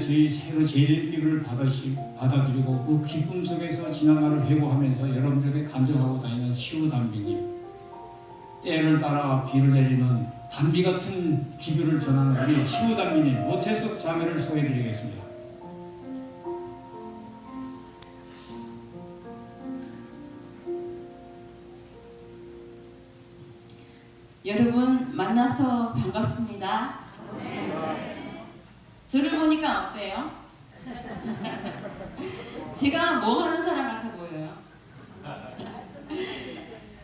저희 새로 재림기를 받아들이고 그 기쁨 속에서 지난날을 회고하면서 여러분들에게 간증하고 다니는 시우담비님, 때를 따라 비를 내리는 담비 같은 기도를 전하는 우리 시우담비님 모태속 자매를 소개해드리겠습니다. 여러분 만나서 반갑습니다. 저를 보니까 어때요? 제가 뭐 하는 사람 같아 보여요?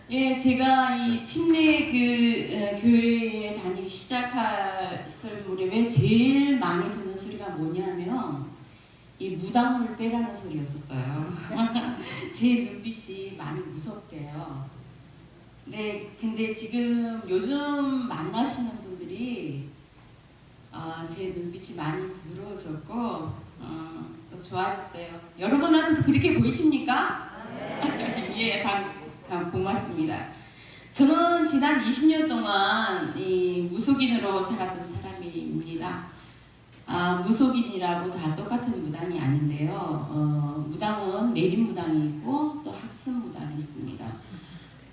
예, 제가 이 침례 교회에 다니기 시작했을 무렵에 제일 많이 듣는 소리가 뭐냐면 이 무당을 빼라는 소리였었어요. 제 눈빛이 많이 무섭대요. 네, 근데 지금 요즘 만나시는 분들이 제 눈빛이 많이 부드러워졌고 또 좋아졌대요. 여러분한테 그렇게 보이십니까? 예, 고맙습니다. 저는 지난 20년 동안 이 무속인으로 살았던 사람입니다. 무속인이라고 다 똑같은 무당이 아닌데요. 무당은 내림 무당이 있고 또 학습 무당이 있습니다.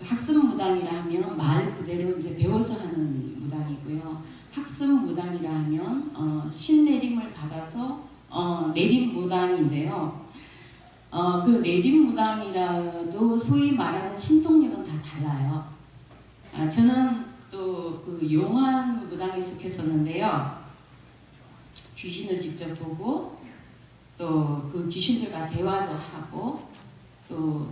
학습 무당이라 하면 말 그대로 이제 배워서 하는 무당이고요. 학습 무당이라 하면 신내림을 받아서 내림 무당인데요. 그 내림 무당이라도 소위 말하는 신통력은 다 달라요. 저는 또 그 용한 무당에 속했었는데요. 귀신을 직접 보고 또 그 귀신들과 대화도 하고 또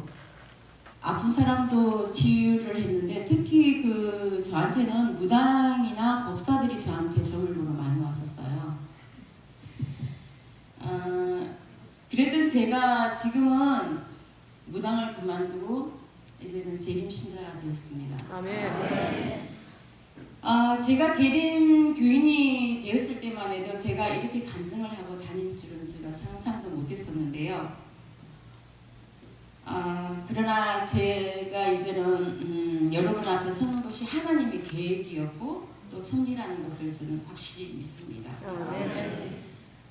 아픈 사람도 치유를 했는데 특히 저한테는 무당이나 법사들이 저한테 저물로 많이 왔었어요. 그랬던 제가 지금은 무당을 그만두고 이제는 재림 신자가 되었습니다. 아멘. 제가 재림 교인이 되었을 때만 해도 제가 이렇게 간증을 하고 다닐 줄은 제가 상상도 못했었는데요. 그러나 제가 이제는 여러분 앞에 서는 것이 하나님의 계획이었고 또 섭리라는 것을 저는 확실히 믿습니다.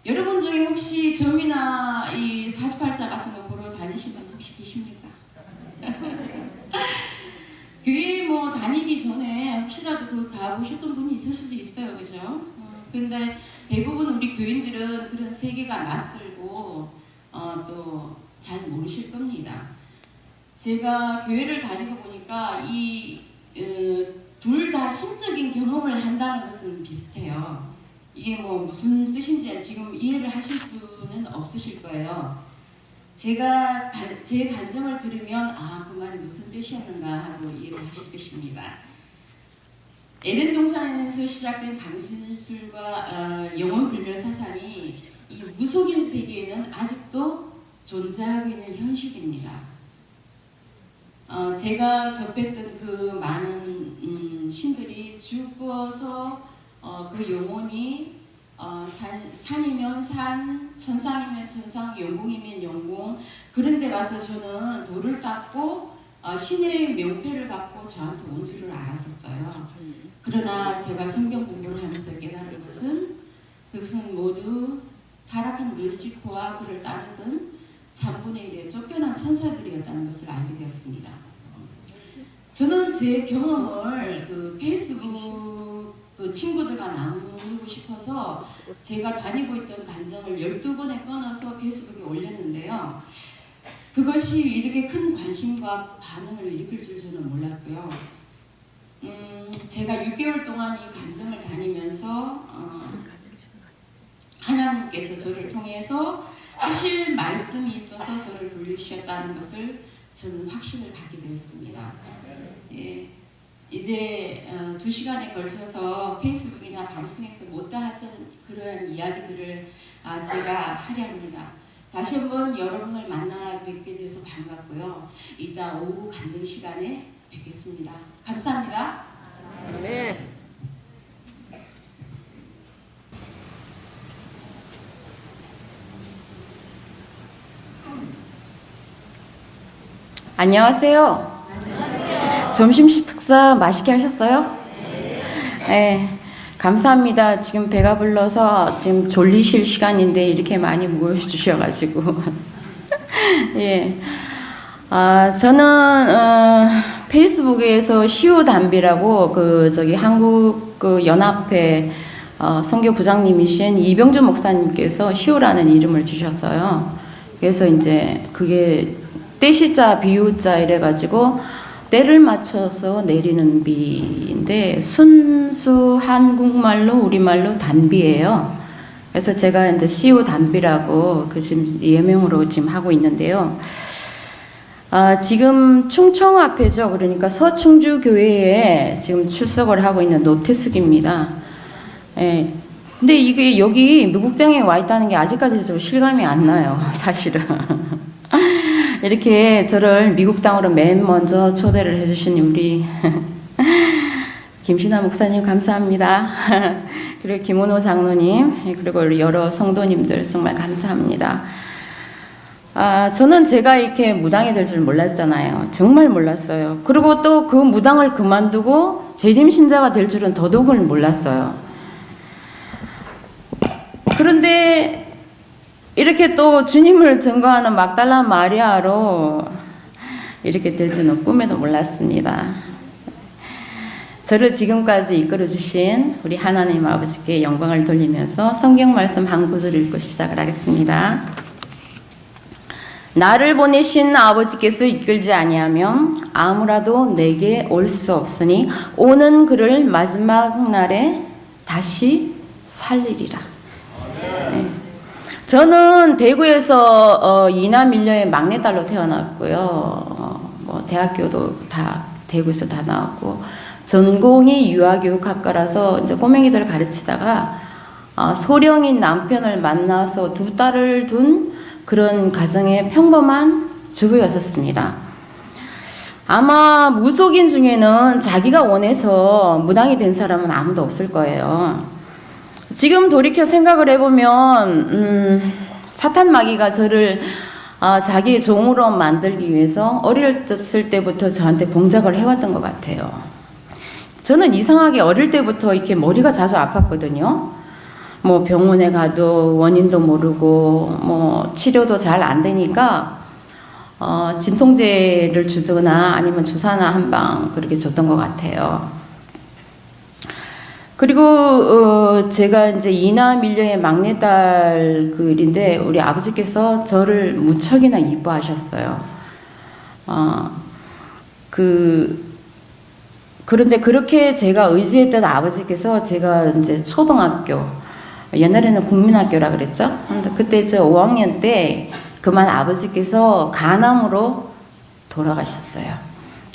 여러분 중에 혹시 점이나 이 48자 같은 거 보러 다니신 분 혹시 계십니까? 교회 뭐 다니기 전에 혹시라도 가보셨던 분이 있을 수도 있어요, 그죠? 그런데 대부분 우리 교인들은 그런 세계가 낯설고 또 잘 모르실 겁니다. 제가 교회를 다니고 보니까 이 둘 다 신적인 경험을 한다는 것은 비슷해요. 이게 뭐 무슨 뜻인지 지금 이해를 하실 수는 없으실 거예요. 제가 제 간증을 들으면 그 말이 무슨 뜻이었는가 하고 이해를 하실 것입니다. 에덴 동산에서 시작된 강신술과 영혼 불멸 사상이 이 무속인 세계에는 아직도 존재하고 있는 현실입니다. 제가 접했던 그 많은 신들이 죽어서 그 영혼이 산이면 산, 천상이면 천상, 영궁이면 영궁 그런 데 가서 저는 돌을 닦고 신의 명패를 받고 저한테 온 줄을 알았었어요. 그러나 제가 성경 공부를 하면서 깨달은 그것은 모두 타락한 루시퍼와 그를 따르던 3분의 1의 쫓겨난 천사들이었다는 것을 알게 되었습니다. 저는 제 경험을 페이스북 친구들과 나누고 싶어서 제가 다니고 있던 간증을 12번에 끊어서 페이스북에 올렸는데요. 그것이 이렇게 큰 관심과 반응을 일으킬 줄 저는 몰랐고요. 제가 6개월 동안 이 간증을 다니면서 하나님께서 저를 통해서 하실 말씀이 있어서 저를 부르셨다는 것을 저는 확신을 갖게 되었습니다. 예, 이제 2시간에 걸쳐서 페이스북이나 방송에서 못다 했던 그런 이야기들을 제가 하려 합니다. 다시 한번 여러분을 만나 뵙게 돼서 반갑고요. 이따 오후 간증 시간에 뵙겠습니다. 감사합니다. 네. 안녕하세요. 점심 식사 맛있게 하셨어요? 네. 감사합니다. 지금 배가 불러서 지금 졸리실 시간인데 이렇게 많이 모여주셔가지고. 예. 저는, 페이스북에서 시우담비라고 한국 연합회 선교 부장님이신 이병주 목사님께서 시우라는 이름을 주셨어요. 그래서 이제 그게 떼시자 비우자 이래가지고 때를 맞춰서 내리는 비인데 순수 한국말로 우리말로 단비예요. 그래서 제가 이제 시우 단비라고 지금 예명으로 지금 하고 있는데요. 지금 충청 앞에죠. 그러니까 서충주 교회에 지금 출석을 하고 있는 노태숙입니다. 예. 근데 이게 여기 미국 땅에 와 있다는 게 아직까지 좀 실감이 안 나요. 사실은. 이렇게 저를 미국 땅으로 맨 먼저 초대를 해주신 우리 김신아 목사님 감사합니다. 그리고 김은호 장로님 그리고 여러 성도님들 정말 감사합니다. 저는 제가 이렇게 무당이 될 줄 몰랐잖아요. 정말 몰랐어요. 그리고 또 그 무당을 그만두고 재림신자가 될 줄은 더더욱을 몰랐어요. 그런데 이렇게 또 주님을 증거하는 막달라 마리아로 이렇게 될 줄은 꿈에도 몰랐습니다. 저를 지금까지 이끌어주신 우리 하나님 아버지께 영광을 돌리면서 성경 말씀 한 구절 읽고 시작을 하겠습니다. 나를 보내신 아버지께서 이끌지 아니하면 아무라도 내게 올 수 없으니 오는 그를 마지막 날에 다시 살리리라. 네. 저는 대구에서 이남 일녀의 막내딸로 태어났고요. 뭐 대학교도 다 대구에서 다 나왔고 전공이 유아교육학과라서 이제 꼬맹이들 가르치다가 소령인 남편을 만나서 두 딸을 둔 그런 가정의 평범한 주부였었습니다. 아마 무속인 중에는 자기가 원해서 무당이 된 사람은 아무도 없을 거예요. 지금 돌이켜 생각을 해보면 사탄 마귀가 저를 자기의 종으로 만들기 위해서 어렸을 때부터 저한테 공작을 해왔던 것 같아요. 저는 이상하게 어릴 때부터 이렇게 머리가 자주 아팠거든요. 뭐 병원에 가도 원인도 모르고 뭐 치료도 잘 안 되니까 진통제를 주거나 아니면 주사나 한 방 그렇게 줬던 것 같아요. 그리고 제가 이제 이남 일녀의 막내딸 글인데 우리 아버지께서 저를 무척이나 이뻐하셨어요. 그런데 그렇게 제가 의지했던 아버지께서 제가 이제 초등학교 옛날에는 국민학교라 그랬죠. 근데 그때 저 5학년 때 그만 아버지께서 간암으로 돌아가셨어요.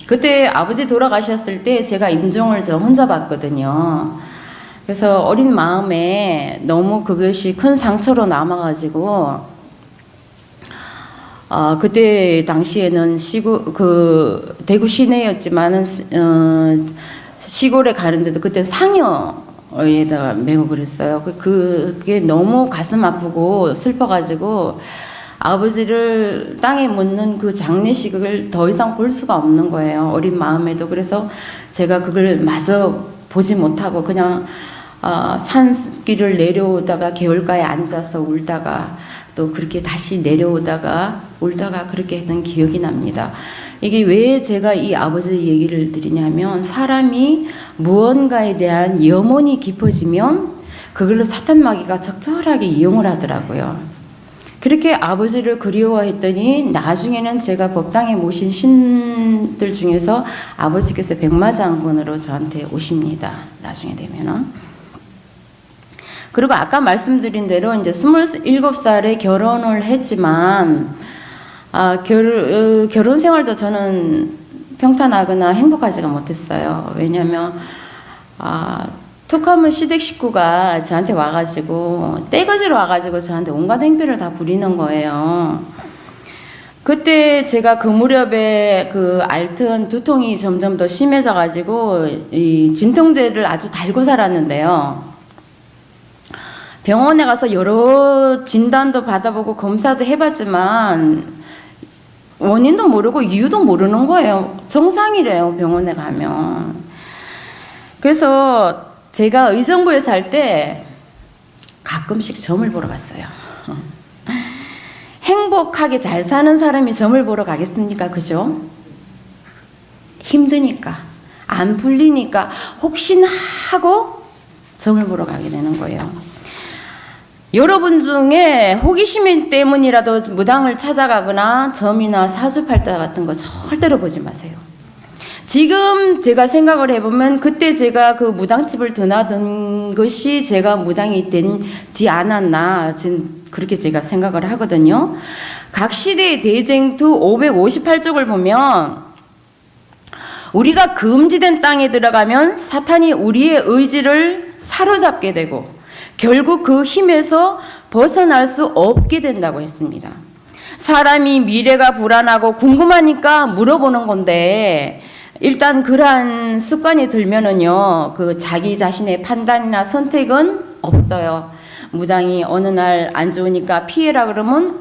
그때 아버지 돌아가셨을 때 제가 임종을 저 혼자 봤거든요. 그래서 어린 마음에 너무 그것이 큰 상처로 남아가지고 그때 당시에는 대구 시내였지만은 시골에 가는데도 그때 상여에다가 매고 그랬어요. 그게 너무 가슴 아프고 슬퍼가지고 아버지를 땅에 묻는 그 장례식을 더 이상 볼 수가 없는 거예요. 어린 마음에도. 그래서 제가 그걸 마저 보지 못하고 그냥 산길을 내려오다가 개울가에 앉아서 울다가 또 그렇게 다시 내려오다가 울다가 그렇게 했던 기억이 납니다. 이게 왜 제가 이 아버지 얘기를 드리냐면 사람이 무언가에 대한 염원이 깊어지면 그걸로 사탄 마귀가 적절하게 이용을 하더라고요. 그렇게 아버지를 그리워했더니 나중에는 제가 법당에 모신 신들 중에서 아버지께서 백마장군으로 저한테 오십니다. 나중에 되면은. 그리고 아까 말씀드린 대로 이제 27살에 결혼을 했지만 결혼 생활도 저는 평탄하거나 행복하지가 못했어요. 왜냐하면 툭하면 시댁 식구가 저한테 와가지고 떼거지로 와가지고 저한테 온갖 행패를 다 부리는 거예요. 그때 제가 그 무렵에 그 앓던 두통이 점점 더 심해져가지고 이 진통제를 아주 달고 살았는데요. 병원에 가서 여러 진단도 받아보고 검사도 해봤지만 원인도 모르고 이유도 모르는 거예요. 정상이래요, 병원에 가면. 그래서 제가 의정부에 살 때 가끔씩 점을 보러 갔어요. 행복하게 잘 사는 사람이 점을 보러 가겠습니까? 그죠? 힘드니까, 안 풀리니까 혹시나 하고 점을 보러 가게 되는 거예요. 여러분 중에 호기심 때문이라도 무당을 찾아가거나 점이나 사주팔자 같은 거 절대로 보지 마세요. 지금 제가 생각을 해보면 그때 제가 그 무당집을 드나든 것이 제가 무당이 되지 않았나 지금 그렇게 제가 생각을 하거든요. 각 시대의 대쟁투 558쪽을 보면 우리가 금지된 땅에 들어가면 사탄이 우리의 의지를 사로잡게 되고 결국 그 힘에서 벗어날 수 없게 된다고 했습니다. 사람이 미래가 불안하고 궁금하니까 물어보는 건데 일단 그러한 습관이 들면은요, 그 자기 자신의 판단이나 선택은 없어요. 무당이 어느 날 안 좋으니까 피해라 그러면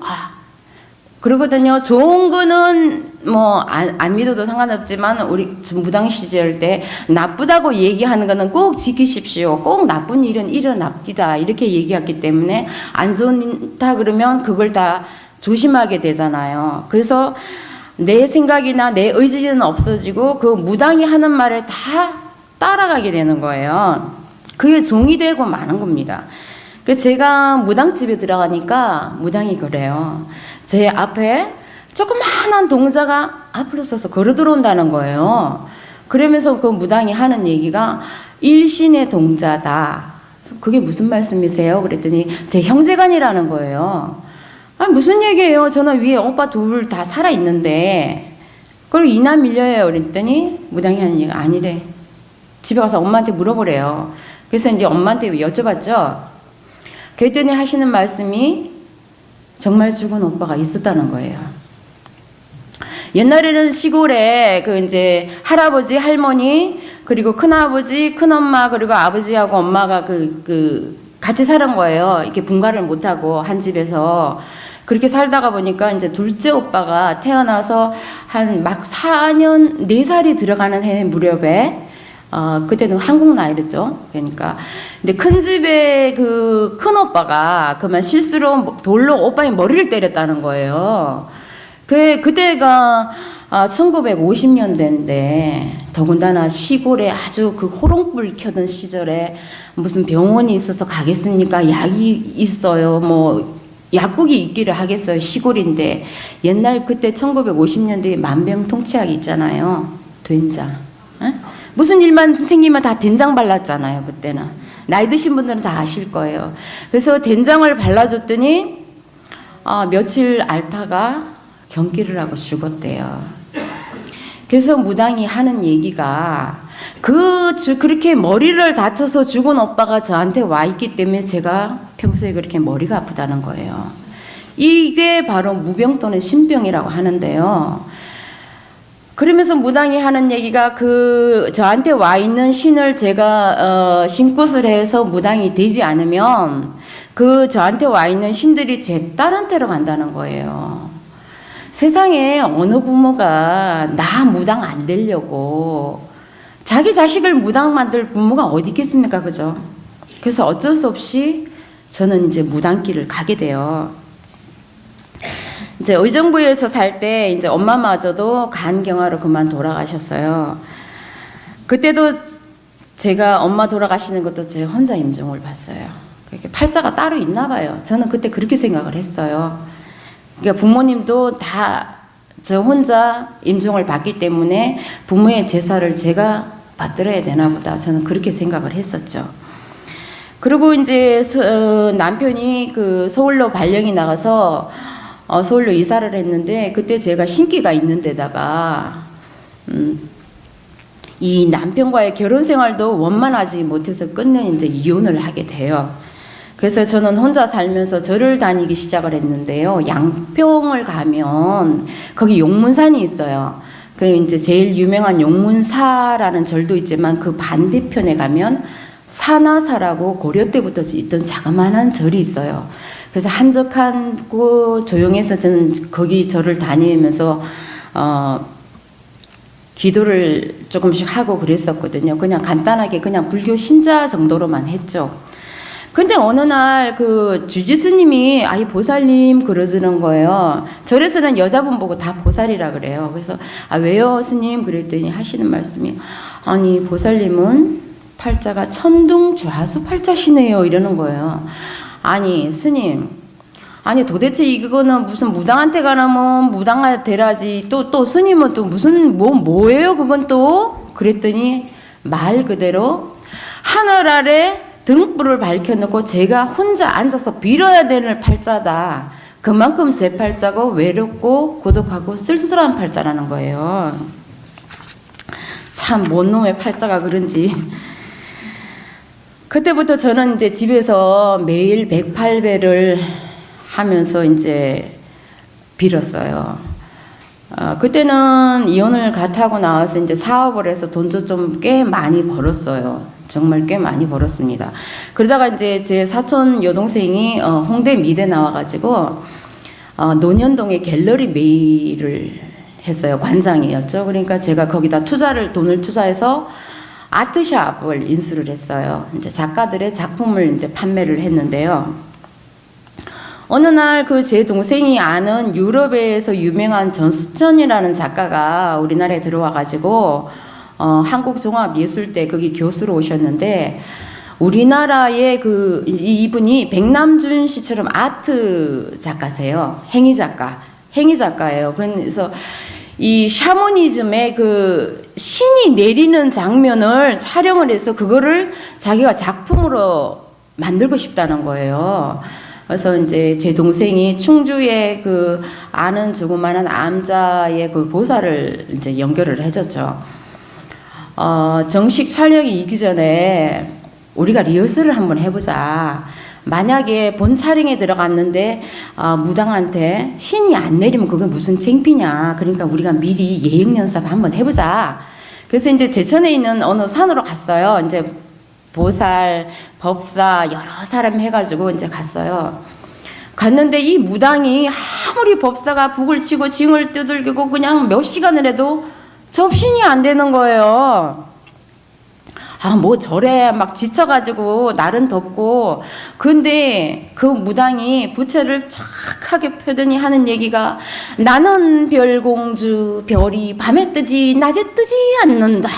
그러거든요. 좋은 거는 뭐 안 믿어도 상관없지만 우리 무당 시절 때 나쁘다고 얘기하는 거는 꼭 지키십시오. 꼭 나쁜 일은 일어납니다. 이렇게 얘기했기 때문에 안 좋다 그러면 그걸 다 조심하게 되잖아요. 그래서 내 생각이나 내 의지는 없어지고 그 무당이 하는 말에 다 따라가게 되는 거예요. 그게 종이 되고 마는 겁니다. 제가 무당집에 들어가니까 무당이 그래요. 제 앞에 조그마한 동자가 앞으로 서서 걸어 들어온다는 거예요. 그러면서 그 무당이 하는 얘기가 일신의 동자다. 그게 무슨 말씀이세요? 그랬더니 제 형제간이라는 거예요. 무슨 얘기예요? 저는 위에 오빠 둘 다 살아있는데 그리고 이남 밀려요. 그랬더니 무당이 하는 얘기가 아니래. 집에 가서 엄마한테 물어보래요. 그래서 이제 엄마한테 여쭤봤죠. 그랬더니 하시는 말씀이 정말 죽은 오빠가 있었다는 거예요. 옛날에는 시골에 그 이제 할아버지, 할머니, 그리고 큰아버지, 큰엄마, 그리고 아버지하고 엄마가 같이 사는 거예요. 이렇게 분가를 못하고 한 집에서. 그렇게 살다가 보니까 이제 둘째 오빠가 태어나서 한 막 4년, 4살이 들어가는 해 무렵에 그때는 한국 나이랬죠. 그러니까. 근데 큰 집에 그 큰 오빠가 그만 실수로 돌로 오빠의 머리를 때렸다는 거예요. 그때가 1950년대인데 더군다나 시골에 아주 그 호롱불 켜던 시절에 무슨 병원이 있어서 가겠습니까? 약이 있어요. 뭐 약국이 있기를 하겠어요. 시골인데 옛날 그때 1950년대에 만병통치약이 있잖아요. 된장. 에? 무슨 일만 생기면 다 된장 발랐잖아요. 그때는. 나이 드신 분들은 다 아실 거예요. 그래서 된장을 발라줬더니 며칠 앓다가 경기를 하고 죽었대요. 그래서 무당이 하는 얘기가 그렇게 머리를 다쳐서 죽은 오빠가 저한테 와 있기 때문에 제가 평소에 그렇게 머리가 아프다는 거예요. 이게 바로 무병 또는 신병이라고 하는데요. 그러면서 무당이 하는 얘기가 저한테 와 있는 신을 제가 신굿을 해서 무당이 되지 않으면 저한테 와 있는 신들이 제 딸한테로 간다는 거예요. 세상에 어느 부모가 나 무당 안 되려고 자기 자식을 무당 만들 부모가 어디 있겠습니까? 그죠? 그래서 어쩔 수 없이 저는 이제 무당길을 가게 돼요. 이제 의정부에서 살 때 이제 엄마마저도 간경화로 그만 돌아가셨어요. 그때도 제가 엄마 돌아가시는 것도 제 혼자 임종을 봤어요. 그렇게 팔자가 따로 있나 봐요. 저는 그때 그렇게 생각을 했어요. 그러니까 부모님도 다 저 혼자 임종을 받기 때문에 부모의 제사를 제가 받들어야 되나 보다. 저는 그렇게 생각을 했었죠. 그리고 이제 남편이 서울로 발령이 나가서 서울로 이사를 했는데 그때 제가 신기가 있는 데다가 이 남편과의 결혼 생활도 원만하지 못해서 끝내 이제 이혼을 하게 돼요. 그래서 저는 혼자 살면서 절을 다니기 시작을 했는데요. 양평을 가면 거기 용문산이 있어요. 그 이제 제일 유명한 용문사라는 절도 있지만 그 반대편에 가면 산화사라고 고려 때부터 있던 자그마한 절이 있어요. 그래서 한적하고 조용해서 저는 거기 절을 다니면서 기도를 조금씩 하고 그랬었거든요. 그냥 간단하게 그냥 불교 신자 정도로만 했죠. 근데 어느 날 그 주지스님이 아이 보살님 그러시는 거예요. 절에서는 여자분 보고 다 보살이라 그래요. 그래서 아 왜요 스님 그랬더니 하시는 말씀이 아니 보살님은 팔자가 천둥 좌수 팔자시네요 이러는 거예요. 아니 스님 아니 도대체 이거는 무슨 무당한테 가라면 무당한테 되라지 또 스님은 또 무슨 뭐예요 그건 또 그랬더니 말 그대로 하늘 아래 등불을 밝혀놓고 제가 혼자 앉아서 빌어야 되는 팔자다. 그만큼 제 팔자고 외롭고 고독하고 쓸쓸한 팔자라는 거예요. 참 뭔 놈의 팔자가 그런지. 그때부터 저는 이제 집에서 매일 108배를 하면서 이제 빌었어요. 그때는 이혼을 갓하고 나와서 이제 사업을 해서 돈도 좀 꽤 많이 벌었어요. 정말 꽤 많이 벌었습니다. 그러다가 이제 제 사촌 여동생이 홍대 미대 나와가지고 논현동에 갤러리 메이를 했어요. 관장이었죠. 그러니까 제가 거기다 돈을 투자해서 아트샵을 인수를 했어요. 이제 작가들의 작품을 이제 판매를 했는데요. 어느 날 그 제 동생이 아는 유럽에서 유명한 전수천이라는 작가가 우리나라에 들어와가지고 한국종합예술대 거기 교수로 오셨는데 우리나라의 이분이 백남준 씨처럼 아트 작가세요. 행위 작가예요. 그래서 이 샤머니즘의 그 신이 내리는 장면을 촬영을 해서 그거를 자기가 작품으로 만들고 싶다는 거예요. 그래서 이제 제 동생이 충주에 그 아는 조그마한 암자의 그 보살을 이제 연결을 해줬죠. 정식 촬영이 있기 전에 우리가 리허설을 한번 해보자. 만약에 본 촬영에 들어갔는데 무당한테 신이 안 내리면 그게 무슨 창피냐. 그러니까 우리가 미리 예행 연습 한번 해보자. 그래서 이제 제천에 있는 어느 산으로 갔어요. 이제 보살, 법사 여러 사람 해가지고 이제 갔어요. 갔는데 이 무당이 아무리 법사가 북을 치고 징을 두들기고 그냥 몇 시간을 해도 접신이 안 되는 거예요. 뭐 절에 막 지쳐가지고 날은 덥고 근데 그 무당이 부채를 촥하게 펴더니 하는 얘기가 나는 별공주 별이 밤에 뜨지 낮에 뜨지 않는다.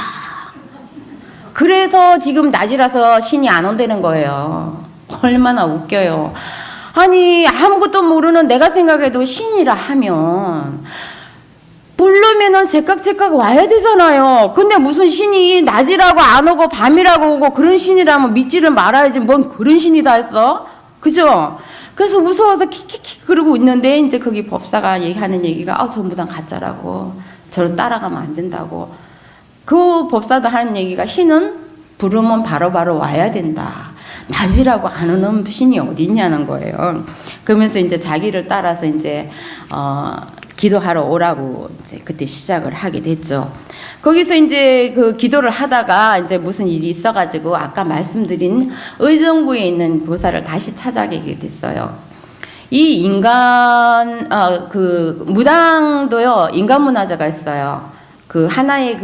그래서 지금 낮이라서 신이 안 온다는 거예요. 얼마나 웃겨요. 아니 아무것도 모르는 내가 생각해도 신이라 하면 부르면은 제깍제깍 와야 되잖아요. 근데 무슨 신이 낮이라고 안 오고 밤이라고 오고 그런 신이라면 믿지를 말아야지 뭔 그런 신이다 했어? 그죠? 그래서 무서워서 킥킥킥 그러고 있는데 이제 거기 법사가 얘기하는 얘기가 저 무당 가짜라고 저를 따라가면 안 된다고. 그 법사도 하는 얘기가 신은 부르면 바로바로 와야 된다. 낮이라고 안 오는 신이 어디 있냐는 거예요. 그러면서 이제 자기를 따라서 이제 기도하러 오라고 이제 그때 시작을 하게 됐죠. 거기서 이제 그 기도를 하다가 이제 무슨 일이 있어가지고 아까 말씀드린 의정부에 있는 보살을 다시 찾아가게 됐어요. 이 인간 그 무당도요 인간 문화재가 있어요. 그 하나의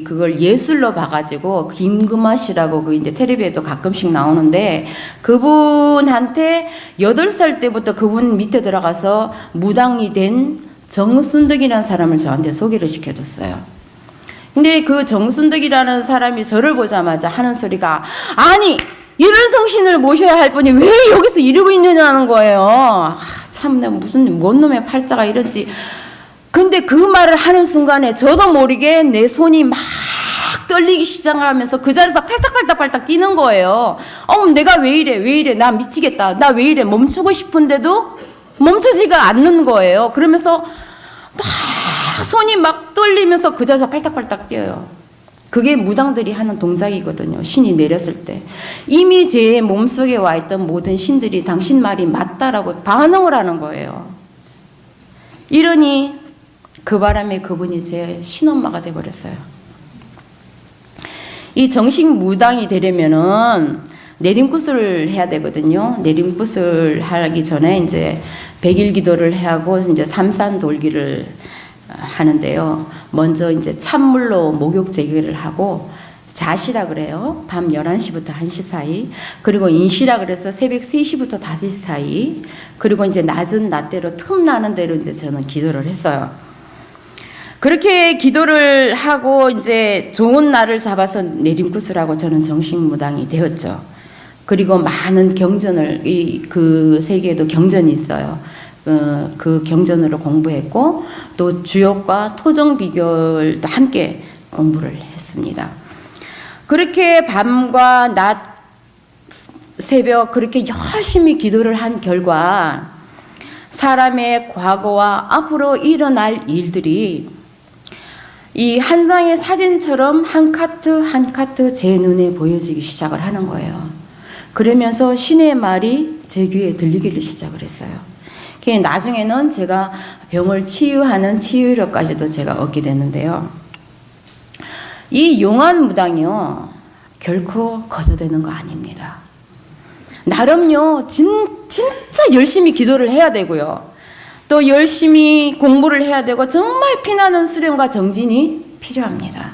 그걸 예술로 봐가지고 김금아 씨라고 그 이제 텔레비에도 가끔씩 나오는데 그분한테 8살 때부터 그분 밑에 들어가서 무당이 된 정순덕이라는 사람을 저한테 소개를 시켜줬어요. 근데 그 정순덕이라는 사람이 저를 보자마자 하는 소리가 아니 이런 성신을 모셔야 할 분이 왜 여기서 이러고 있느냐는 거예요. 참 내가 무슨 뭔 놈의 팔자가 이런지. 근데 그 말을 하는 순간에 저도 모르게 내 손이 막 떨리기 시작하면서 그 자리에서 팔딱팔딱 뛰는 거예요. 내가 왜 이래 나 미치겠다 나 왜 이래 멈추고 싶은데도 멈추지가 않는 거예요. 그러면서 막 손이 막 떨리면서 그 자리에서 팔딱팔딱 뛰어요. 그게 무당들이 하는 동작이거든요. 신이 내렸을 때 이미 제 몸속에 와 있던 모든 신들이 당신 말이 맞다라고 반응을 하는 거예요. 이러니 그 바람에 그분이 제 신엄마가 돼버렸어요. 이 정식 무당이 되려면은 내림굿을 해야 되거든요. 내림굿을 하기 전에 이제 100일 기도를 하고 이제 삼산 돌기를 하는데요. 먼저 이제 찬물로 목욕 제거를 하고 자시라 그래요. 밤 11시부터 1시 사이. 그리고 인시라 그래서 새벽 3시부터 5시 사이. 그리고 이제 낮은 낮대로 틈나는 대로 이제 저는 기도를 했어요. 그렇게 기도를 하고 이제 좋은 날을 잡아서 내림굿을 하고 저는 정식무당이 되었죠. 그리고 많은 경전을 그 세계에도 경전이 있어요. 그 경전으로 공부했고 또 주역과 토정 비결도 함께 공부를 했습니다. 그렇게 밤과 낮 새벽 그렇게 열심히 기도를 한 결과 사람의 과거와 앞으로 일어날 일들이 이 한 장의 사진처럼 한 카트 한 카트 제 눈에 보여지기 시작을 하는 거예요. 그러면서 신의 말이 제 귀에 들리기를 시작을 했어요. 나중에는 제가 병을 치유하는 치유력까지도 제가 얻게 됐는데요. 이 용안무당이요 결코 거저되는 거 아닙니다. 나름요 진짜 열심히 기도를 해야 되고요. 또 열심히 공부를 해야 되고 정말 피나는 수련과 정진이 필요합니다.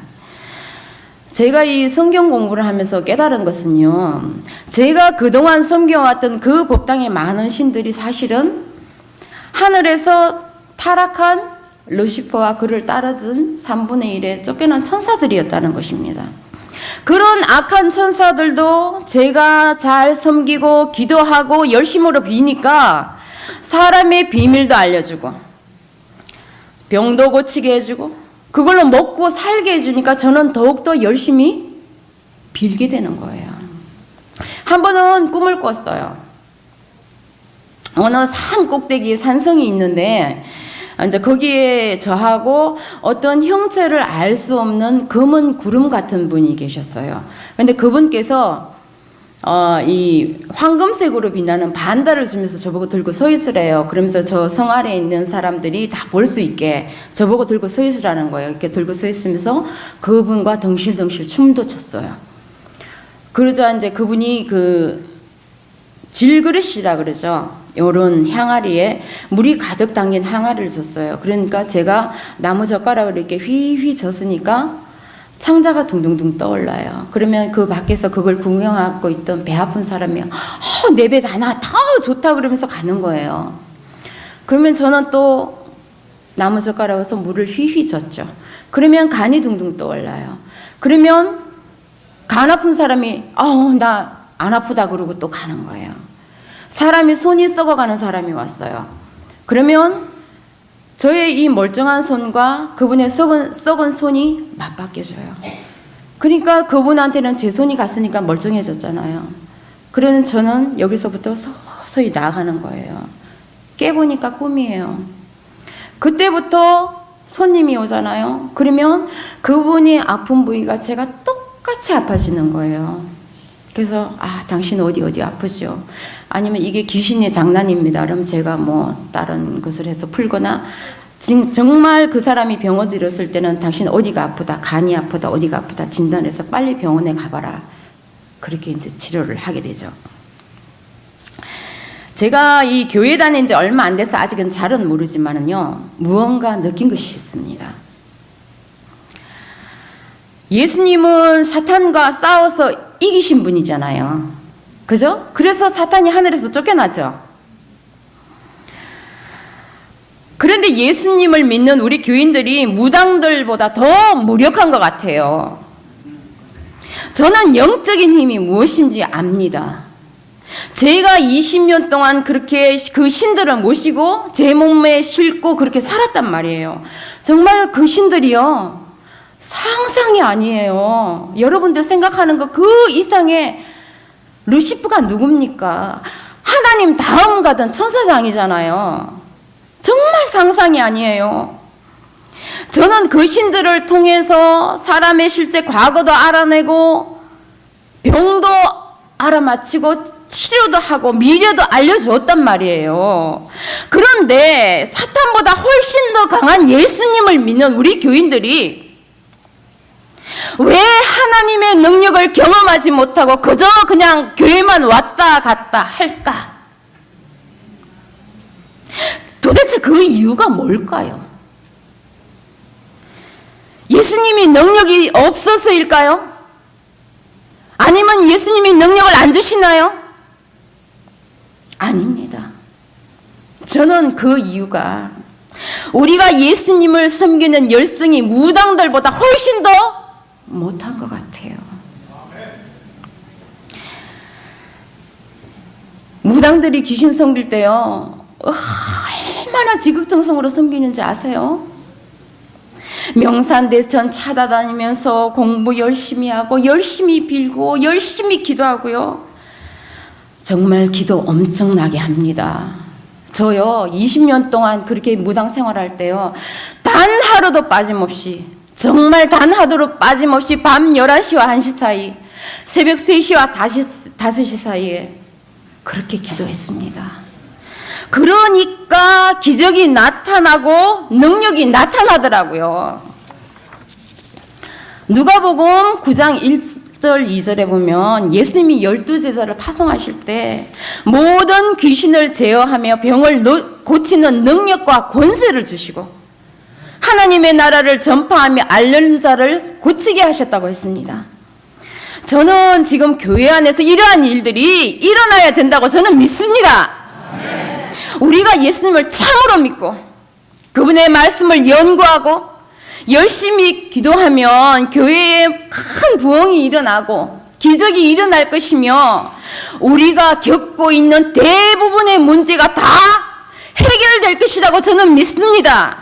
제가 이 성경 공부를 하면서 깨달은 것은요. 제가 그동안 섬겨왔던 그 법당의 많은 신들이 사실은 하늘에서 타락한 루시퍼와 그를 따르던 3분의 1의 쫓겨난 천사들이었다는 것입니다. 그런 악한 천사들도 제가 잘 섬기고 기도하고 열심으로 비니까 사람의 비밀도 알려주고 병도 고치게 해주고 그걸로 먹고 살게 해주니까 저는 더욱더 열심히 빌게 되는 거예요. 한 번은 꿈을 꿨어요. 어느 산 꼭대기에 산성이 있는데 이제 거기에 저하고 어떤 형체를 알 수 없는 검은 구름 같은 분이 계셨어요. 근데 그분께서 이 황금색으로 빛나는 반달을 주면서 저보고 들고 서 있으래요. 그러면서 저 성 아래에 있는 사람들이 다 볼 수 있게 저보고 들고 서 있으라는 거예요. 이렇게 들고 서 있으면서 그분과 덩실덩실 춤도 췄어요. 그러자 이제 그분이 그 질그릇이라 그러죠. 요런 향아리에 물이 가득 담긴 항아리를 줬어요. 그러니까 제가 나무 젓가락을 이렇게 휘휘 젓으니까 창자가 둥둥둥 떠올라요. 그러면 그 밖에서 그걸 구경하고 있던 배 아픈 사람이 내 배 다 좋다 그러면서 가는 거예요. 그러면 저는 또 나무 젓가락에서 물을 휘휘 젓죠. 그러면 간이 둥둥 떠올라요. 그러면 간 아픈 사람이 나 안 아프다 그러고 또 가는 거예요. 사람이 손이 썩어가는 사람이 왔어요. 그러면 저의 이 멀쩡한 손과 그분의 썩은 손이 맞바뀌어져요. 그러니까 그분한테는 제 손이 갔으니까 멀쩡해졌잖아요. 그러는 저는 여기서부터 서서히 나아가는 거예요. 깨보니까 꿈이에요. 그때부터 손님이 오잖아요. 그러면 그분이 아픈 부위가 제가 똑같이 아파지는 거예요. 그래서 당신 어디 아프죠? 아니면 이게 귀신의 장난입니다. 그럼 제가 뭐 다른 것을 해서 풀거나 정말 그 사람이 병원 들었을 때는 당신 어디가 아프다, 간이 아프다, 어디가 아프다 진단해서 빨리 병원에 가봐라. 그렇게 이제 치료를 하게 되죠. 제가 이 교회 다닌 지 얼마 안 돼서 아직은 잘은 모르지만은요, 무언가 느낀 것이 있습니다. 예수님은 사탄과 싸워서 이기신 분이잖아요. 그죠? 그래서 사탄이 하늘에서 쫓겨났죠. 그런데 예수님을 믿는 우리 교인들이 무당들보다 더 무력한 것 같아요. 저는 영적인 힘이 무엇인지 압니다. 제가 20년 동안 그렇게 그 신들을 모시고 제 몸에 싣고 그렇게 살았단 말이에요. 정말 그 신들이요, 상상이 아니에요. 여러분들 생각하는 거 그 이상의 루시프가 누굽니까? 하나님 다음 가던 천사장이잖아요. 정말 상상이 아니에요. 저는 그 신들을 통해서 사람의 실제 과거도 알아내고 병도 알아맞히고 치료도 하고 미래도 알려주었단 말이에요. 그런데 사탄보다 훨씬 더 강한 예수님을 믿는 우리 교인들이 왜 하나님의 능력을 경험하지 못하고 그저 그냥 교회만 왔다 갔다 할까? 도대체 그 이유가 뭘까요? 예수님이 능력이 없어서일까요? 아니면 예수님이 능력을 안 주시나요? 아닙니다. 저는 그 이유가 우리가 예수님을 섬기는 열성이 무당들보다 훨씬 더 못한 것 같아요. 무당들이 귀신 섬길 때요, 얼마나 지극정성으로 섬기는지 아세요? 명산대천 찾아다니면서 공부 열심히 하고 열심히 빌고 열심히 기도하고요. 정말 기도 엄청나게 합니다. 저요 20년 동안 그렇게 무당 생활할 때요, 단 하루도 빠짐없이, 정말 단 하루도 빠짐없이 밤 11시와 1시 사이, 새벽 3시와 5시 사이에 그렇게 기도했습니다. 그러니까 기적이 나타나고 능력이 나타나더라고요. 누가복음 9장 1절 2절에 보면 예수님이 12제자를 파송하실 때 모든 귀신을 제어하며 병을 고치는 능력과 권세를 주시고 하나님의 나라를 전파하며 앓는 자를 고치게 하셨다고 했습니다. 저는 지금 교회 안에서 이러한 일들이 일어나야 된다고 저는 믿습니다. 우리가 예수님을 참으로 믿고 그분의 말씀을 연구하고 열심히 기도하면 교회에 큰 부흥이 일어나고 기적이 일어날 것이며 우리가 겪고 있는 대부분의 문제가 다 해결될 것이라고 저는 믿습니다.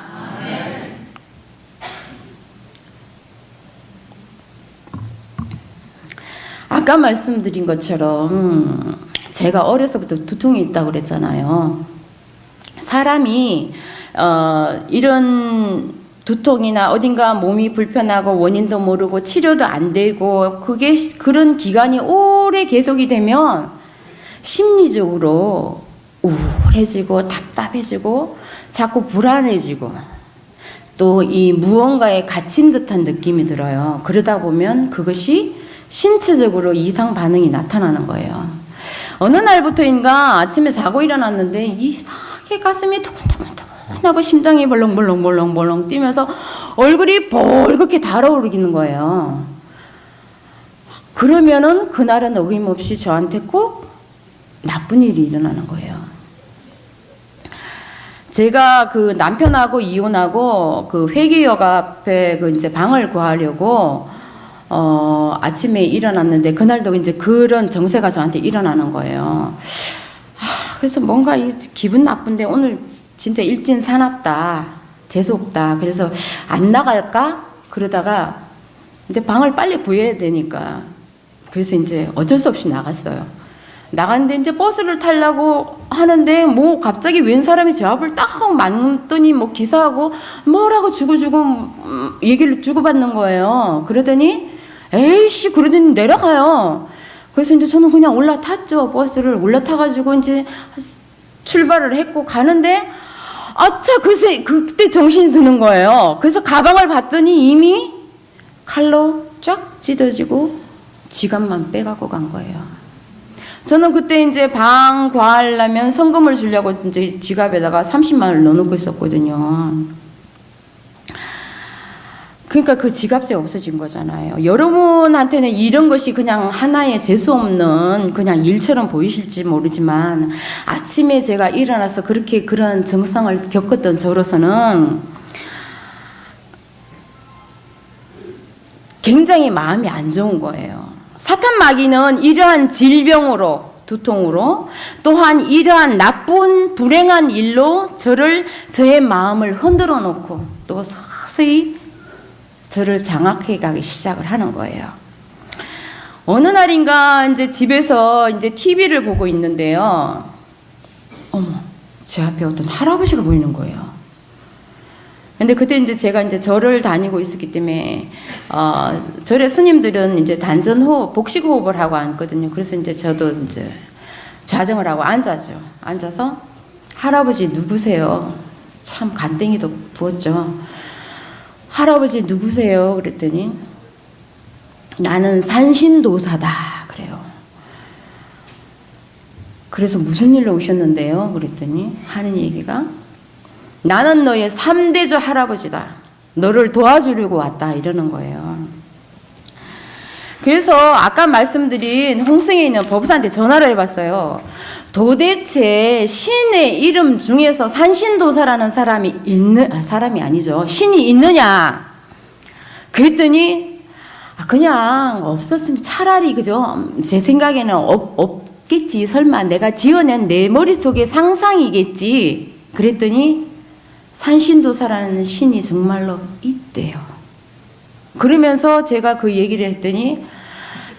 아까 말씀드린 것처럼 제가 어려서부터 두통이 있다고 그랬잖아요. 사람이 이런 두통이나 어딘가 몸이 불편하고 원인도 모르고 치료도 안 되고 그런 기간이 오래 계속이 되면 심리적으로 우울해지고 답답해지고 자꾸 불안해지고 또 이 무언가에 갇힌 듯한 느낌이 들어요. 그러다 보면 그것이 신체적으로 이상 반응이 나타나는 거예요. 어느 날부터인가 아침에 자고 일어났는데 이상하게 가슴이 두근두근두근하고 심장이 벌렁벌렁 뛰면서 얼굴이 벌겋게 달아오르는 거예요. 그러면은 그날은 어김없이 저한테 꼭 나쁜 일이 일어나는 거예요. 제가 그 남편하고 이혼하고 그 회계역 앞에 그 이제 방을 구하려고 아침에 일어났는데 그날도 이제 그런 정세가 저한테 일어나는 거예요. 그래서 뭔가 기분 나쁜데 오늘 진짜 일진사납다, 재수없다. 그래서 안 나갈까? 그러다가 이제 방을 빨리 구해야 되니까 그래서 이제 어쩔 수 없이 나갔어요. 나갔는데 이제 버스를 타려고 하는데 뭐 갑자기 웬 사람이 제 앞을 딱 하고 맞더니 뭐 기사하고 뭐라고 주고주고 얘기를 주고받는 거예요. 그러더니 에이씨 그러더니 내려가요. 그래서 이제 저는 그냥 올라탔죠. 버스를 올라타가지고 이제 출발을 했고 가는데 아차 그때 정신이 드는 거예요. 그래서 가방을 봤더니 이미 칼로 쫙 찢어지고 지갑만 빼갖고 간 거예요. 저는 그때 이제 방 구하려면 성금을 주려고 이제 지갑에다가 30만 원을 넣어놓고 있었거든요. 그러니까 그 지갑제 없어진 거잖아요. 여러분한테는 이런 것이 그냥 하나의 재수없는 그냥 일처럼 보이실지 모르지만 아침에 제가 일어나서 그렇게 그런 증상을 겪었던 저로서는 굉장히 마음이 안 좋은 거예요. 사탄 마귀는 이러한 질병으로, 두통으로, 또한 이러한 나쁜 불행한 일로 저의 마음을 흔들어 놓고 또 서서히 저를 장악해 가기 시작을 하는 거예요. 어느 날인가 이제 집에서 이제 TV를 보고 있는데요. 어머, 제 앞에 어떤 할아버지가 보이는 거예요. 근데 그때 이제 제가 이제 절을 다니고 있었기 때문에 절의 스님들은 이제 단전호흡, 복식호흡을 하고 앉거든요. 그래서 이제 저도 이제 좌정을 하고 앉아죠. 앉아서 할아버지 누구세요? 참 간땡이도 부었죠. 할아버지 누구세요? 그랬더니 나는 산신도사다 그래요. 그래서 무슨 일로 오셨는데요? 그랬더니 하는 얘기가 나는 너의 3대조 할아버지다. 너를 도와주려고 왔다 이러는 거예요. 그래서 아까 말씀드린 홍성에 있는 법사한테 전화를 해봤어요. 도대체 신의 이름 중에서 산신도사라는 사람이 아니죠. 신이 있느냐? 그랬더니 그냥 없었으면 차라리 그죠? 제 생각에는 없겠지. 설마 내가 지어낸 내 머릿속의 상상이겠지. 그랬더니 산신도사라는 신이 정말로 있대요. 그러면서 제가 그 얘기를 했더니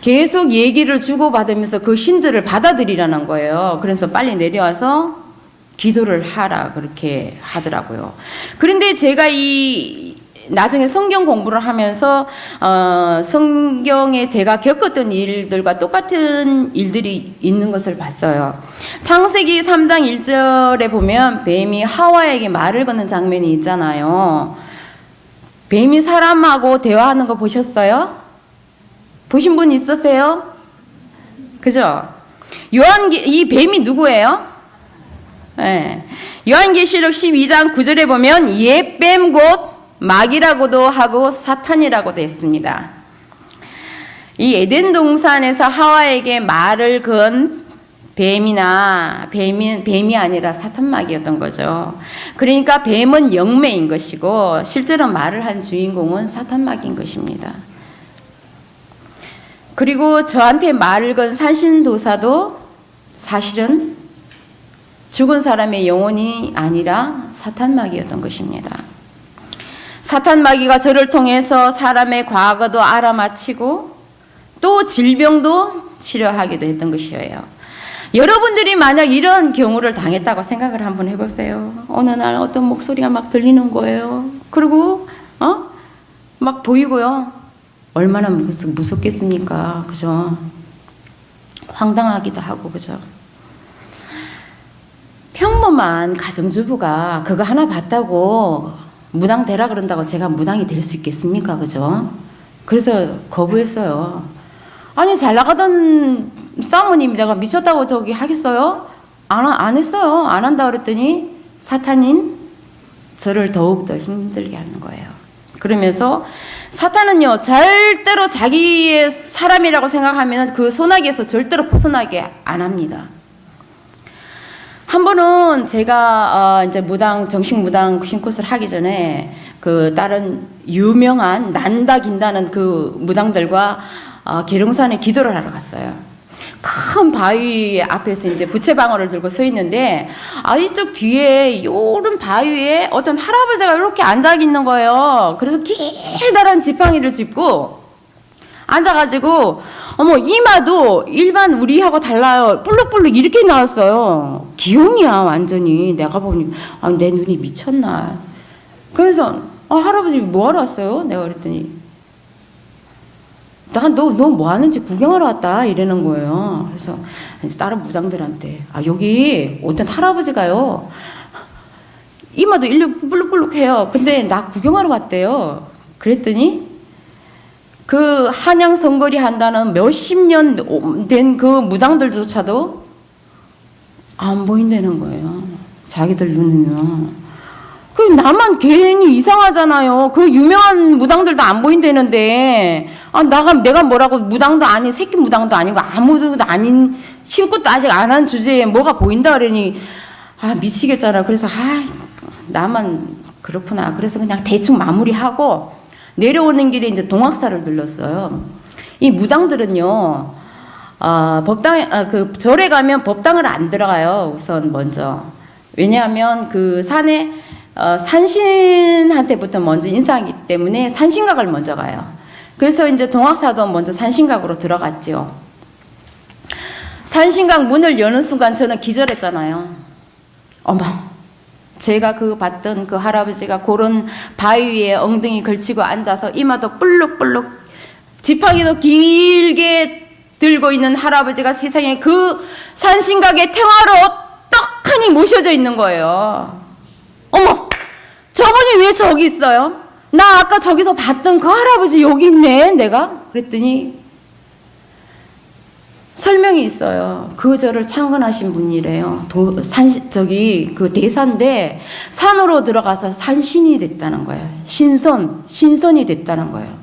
계속 얘기를 주고받으면서 그 신들을 받아들이라는 거예요. 그래서 빨리 내려와서 기도를 하라 그렇게 하더라고요. 그런데 제가 나중에 성경 공부를 하면서 성경에 제가 겪었던 일들과 똑같은 일들이 있는 것을 봤어요. 창세기 3장 1절에 보면 뱀이 하와에게 말을 거는 장면이 있잖아요. 뱀이 사람하고 대화하는 거 보셨어요? 보신 분 있으세요? 그죠? 이 뱀이 누구예요? 네. 요한계시록 12장 9절에 보면 옛뱀 곧 마귀라고도 하고 사탄이라고도 했습니다. 이 에덴 동산에서 하와에게 말을 건 뱀이 아니라 사탄마귀였던 거죠. 그러니까 뱀은 영매인 것이고 실제로 말을 한 주인공은 사탄마귀인 것입니다. 그리고 저한테 말을 건 산신도사도 사실은 죽은 사람의 영혼이 아니라 사탄마귀였던 것입니다. 사탄마귀가 저를 통해서 사람의 과거도 알아맞히고 또 질병도 치료하기도 했던 것이에요. 여러분들이 만약 이런 경우를 당했다고 생각을 한번 해보세요. 어느 날 어떤 목소리가 막 들리는 거예요. 그리고 막 보이고요. 얼마나 무섭겠습니까? 그죠? 황당하기도 하고 그죠? 평범한 가정주부가 그거 하나 봤다고 무당 되라 그런다고 제가 무당이 될 수 있겠습니까? 그죠? 그래서 거부했어요. 아니 잘 나가던 사모님이 내가 미쳤다고 저기 하겠어요? 안 했어요. 안 한다 그랬더니 사탄인 저를 더욱더 힘들게 하는 거예요. 그러면서 사탄은요 절대로 자기의 사람이라고 생각하면 그 소나기에서 절대로 벗어나게 안 합니다. 한 번은 제가 이제 정식 무당 신코스를 하기 전에 그 다른 유명한 난다 긴다는 그 무당들과 계룡산에 기도를 하러 갔어요. 큰 바위 앞에서 이제 부채방울을 들고 서 있는데 이쪽 뒤에 요런 바위에 어떤 할아버지가 이렇게 앉아 있는 거예요. 그래서 길다란 지팡이를 짚고 앉아가지고 이마도 일반 우리하고 달라요. 볼록볼록 이렇게 나왔어요. 기형이야 완전히. 내가 보니 내 눈이 미쳤나. 그래서 할아버지 뭐하러 왔어요? 내가 그랬더니 너 뭐 하는지 구경하러 왔다 이러는 거예요. 그래서 다른 무당들한테 여기 어떤 할아버지가요 이마도 일로 볼록볼록해요. 근데 나 구경하러 왔대요. 그랬더니 그 한양 선거리 한다는 몇십 년 된 그 무당들조차도 안 보인다는 거예요. 자기들 눈에는. 그 나만 괜히 이상하잖아요. 그 유명한 무당들도 안 보인다는데 내가 뭐라고 무당도 아닌 새끼 무당도 아니고 아무도 아닌 신굿도 아직 안 한 주제에 뭐가 보인다 그러니 미치겠잖아. 그래서 나만 그렇구나. 그래서 그냥 대충 마무리하고 내려오는 길에 이제 동학사를 들렀어요. 이 무당들은요 그 절에 가면 법당을 안 들어가요. 우선 먼저. 왜냐하면 그 산에 산신한테부터 먼저 인사하기 때문에 산신각을 먼저 가요. 그래서 이제 동학사도 먼저 산신각으로 들어갔죠. 산신각 문을 여는 순간 저는 기절했잖아요. 제가 봤던 그 할아버지가 그런 바위 위에 엉덩이 걸치고 앉아서 이마도 볼록볼록 지팡이도 길게 들고 있는 할아버지가 세상에 그 산신각의 태화로 떡하니 모셔져 있는 거예요. 저분이 왜 저기 있어요? 나 아까 저기서 봤던 그 할아버지 여기 있네 내가? 그랬더니 설명이 있어요. 그 절을 창건하신 분이래요. 그 대산인데 산으로 들어가서 산신이 됐다는 거예요. 신선이 됐다는 거예요.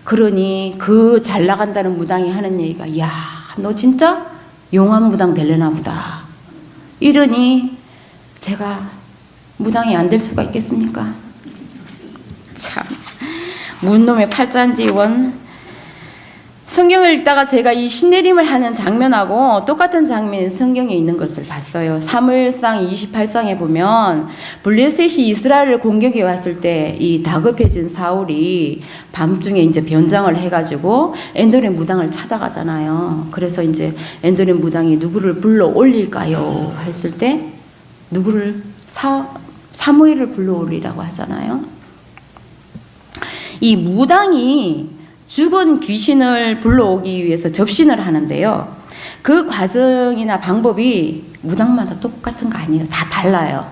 그러니 그 잘 나간다는 무당이 하는 얘기가, 야, 너 진짜 용한 무당 되려나 보다. 이러니 제가 무당이 안 될 수가 있겠습니까? 참, 문놈의 팔짠지원. 성경을 읽다가 제가 이 신내림을 하는 장면하고 똑같은 장면이 성경에 있는 것을 봤어요. 사무엘상 28장에 보면 블레셋이 이스라엘을 공격해 왔을 때 이 다급해진 사울이 밤중에 이제 변장을 해가지고 엔도렌 무당을 찾아가잖아요. 그래서 이제 엔도렌 무당이 누구를 불러 올릴까요? 했을 때 누구를 사무엘을 불러 올리라고 하잖아요. 이 무당이 죽은 귀신을 불러오기 위해서 접신을 하는데요. 그 과정이나 방법이 무당마다 똑같은 거 아니에요. 다 달라요.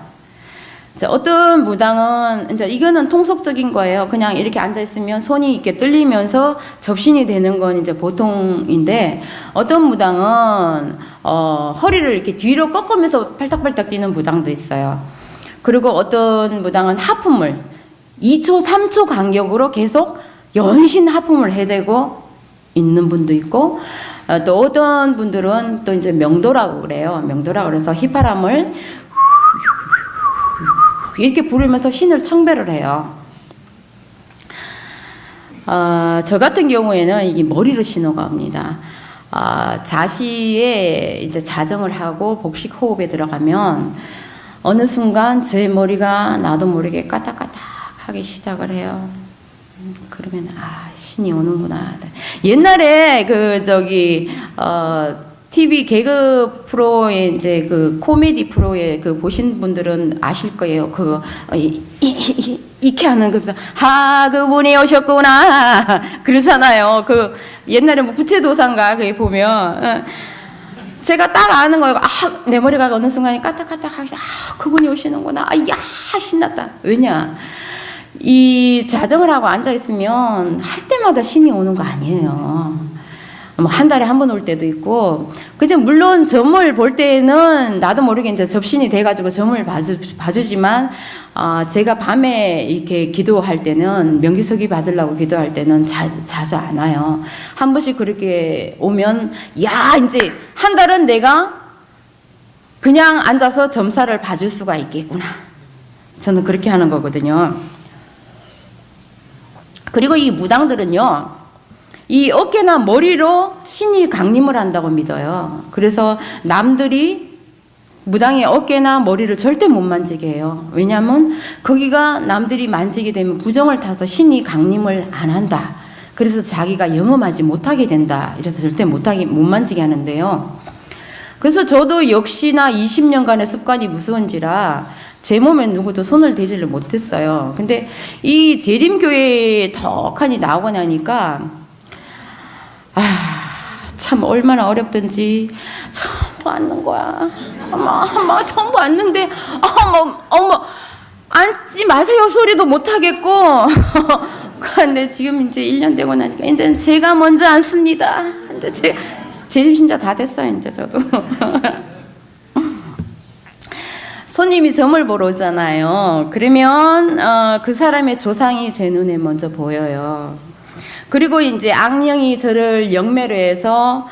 어떤 무당은, 이제 이거는 통속적인 거예요. 그냥 이렇게 앉아있으면 손이 이렇게 떨리면서 접신이 되는 건 이제 보통인데, 어떤 무당은, 허리를 이렇게 뒤로 꺾으면서 팔딱팔딱 뛰는 무당도 있어요. 그리고 어떤 무당은 하품을 2초, 3초 간격으로 계속 연신 하품을 해대고 있는 분도 있고, 또 어떤 분들은 또 이제 명도라고 그래요. 명도라고 그래서 휘파람을 이렇게 부르면서 신을 청배를 해요. 저 같은 경우에는 이게 머리로 신호가 옵니다. 자시에 이제 자정을 하고 복식 호흡에 들어가면 어느 순간 제 머리가 나도 모르게 까딱까딱하기 시작을 해요. 그러면 신이 오는구나. 옛날에 TV 개그 프로에 이제 그 코미디 프로에 그 보신 분들은 아실 거예요. 이렇게 하는 그분이 오셨구나 그러잖아요. 그 옛날에 뭐 부채도사인가 그게 보면 제가 딱 아는 거예요. 내 머리가 어느 순간에 까딱까딱하게 그분이 오시는구나. 야 신났다. 왜냐? 이 자정을 하고 앉아있으면 할 때마다 신이 오는 거 아니에요. 뭐 한 달에 한 번 올 때도 있고, 그죠? 물론 점을 볼 때는 나도 모르게 이제 접신이 돼가지고 점을 봐주지만, 제가 밤에 이렇게 기도할 때는, 명기서기 받으려고 기도할 때는 자주 안 와요. 한 번씩 그렇게 오면, 야, 이제 한 달은 내가 그냥 앉아서 점사를 봐줄 수가 있겠구나. 저는 그렇게 하는 거거든요. 그리고 이 무당들은요, 이 어깨나 머리로 신이 강림을 한다고 믿어요. 그래서 남들이 무당의 어깨나 머리를 절대 못 만지게 해요. 왜냐하면 거기가 남들이 만지게 되면 부정을 타서 신이 강림을 안 한다. 그래서 자기가 영험하지 못하게 된다. 이래서 절대 못 만지게 하는데요. 그래서 저도 역시나 20년간의 습관이 무서운지라 제 몸에 누구도 손을 대지를 못했어요. 근데 이 재림교회에 덕하니 나오고 나니까 참 얼마나 어렵든지 전부 앉는 거야. 엄마 전부 앉는데 어머 앉지 마세요 소리도 못 하겠고. 근데 지금 이제 1년 되고 나니까 이제 제가 먼저 앉습니다. 이제 재림 신자 다 됐어요. 이제 저도. 손님이 점을 보러 오잖아요. 그러면 그 사람의 조상이 제 눈에 먼저 보여요. 그리고 이제 악령이 저를 영매로 해서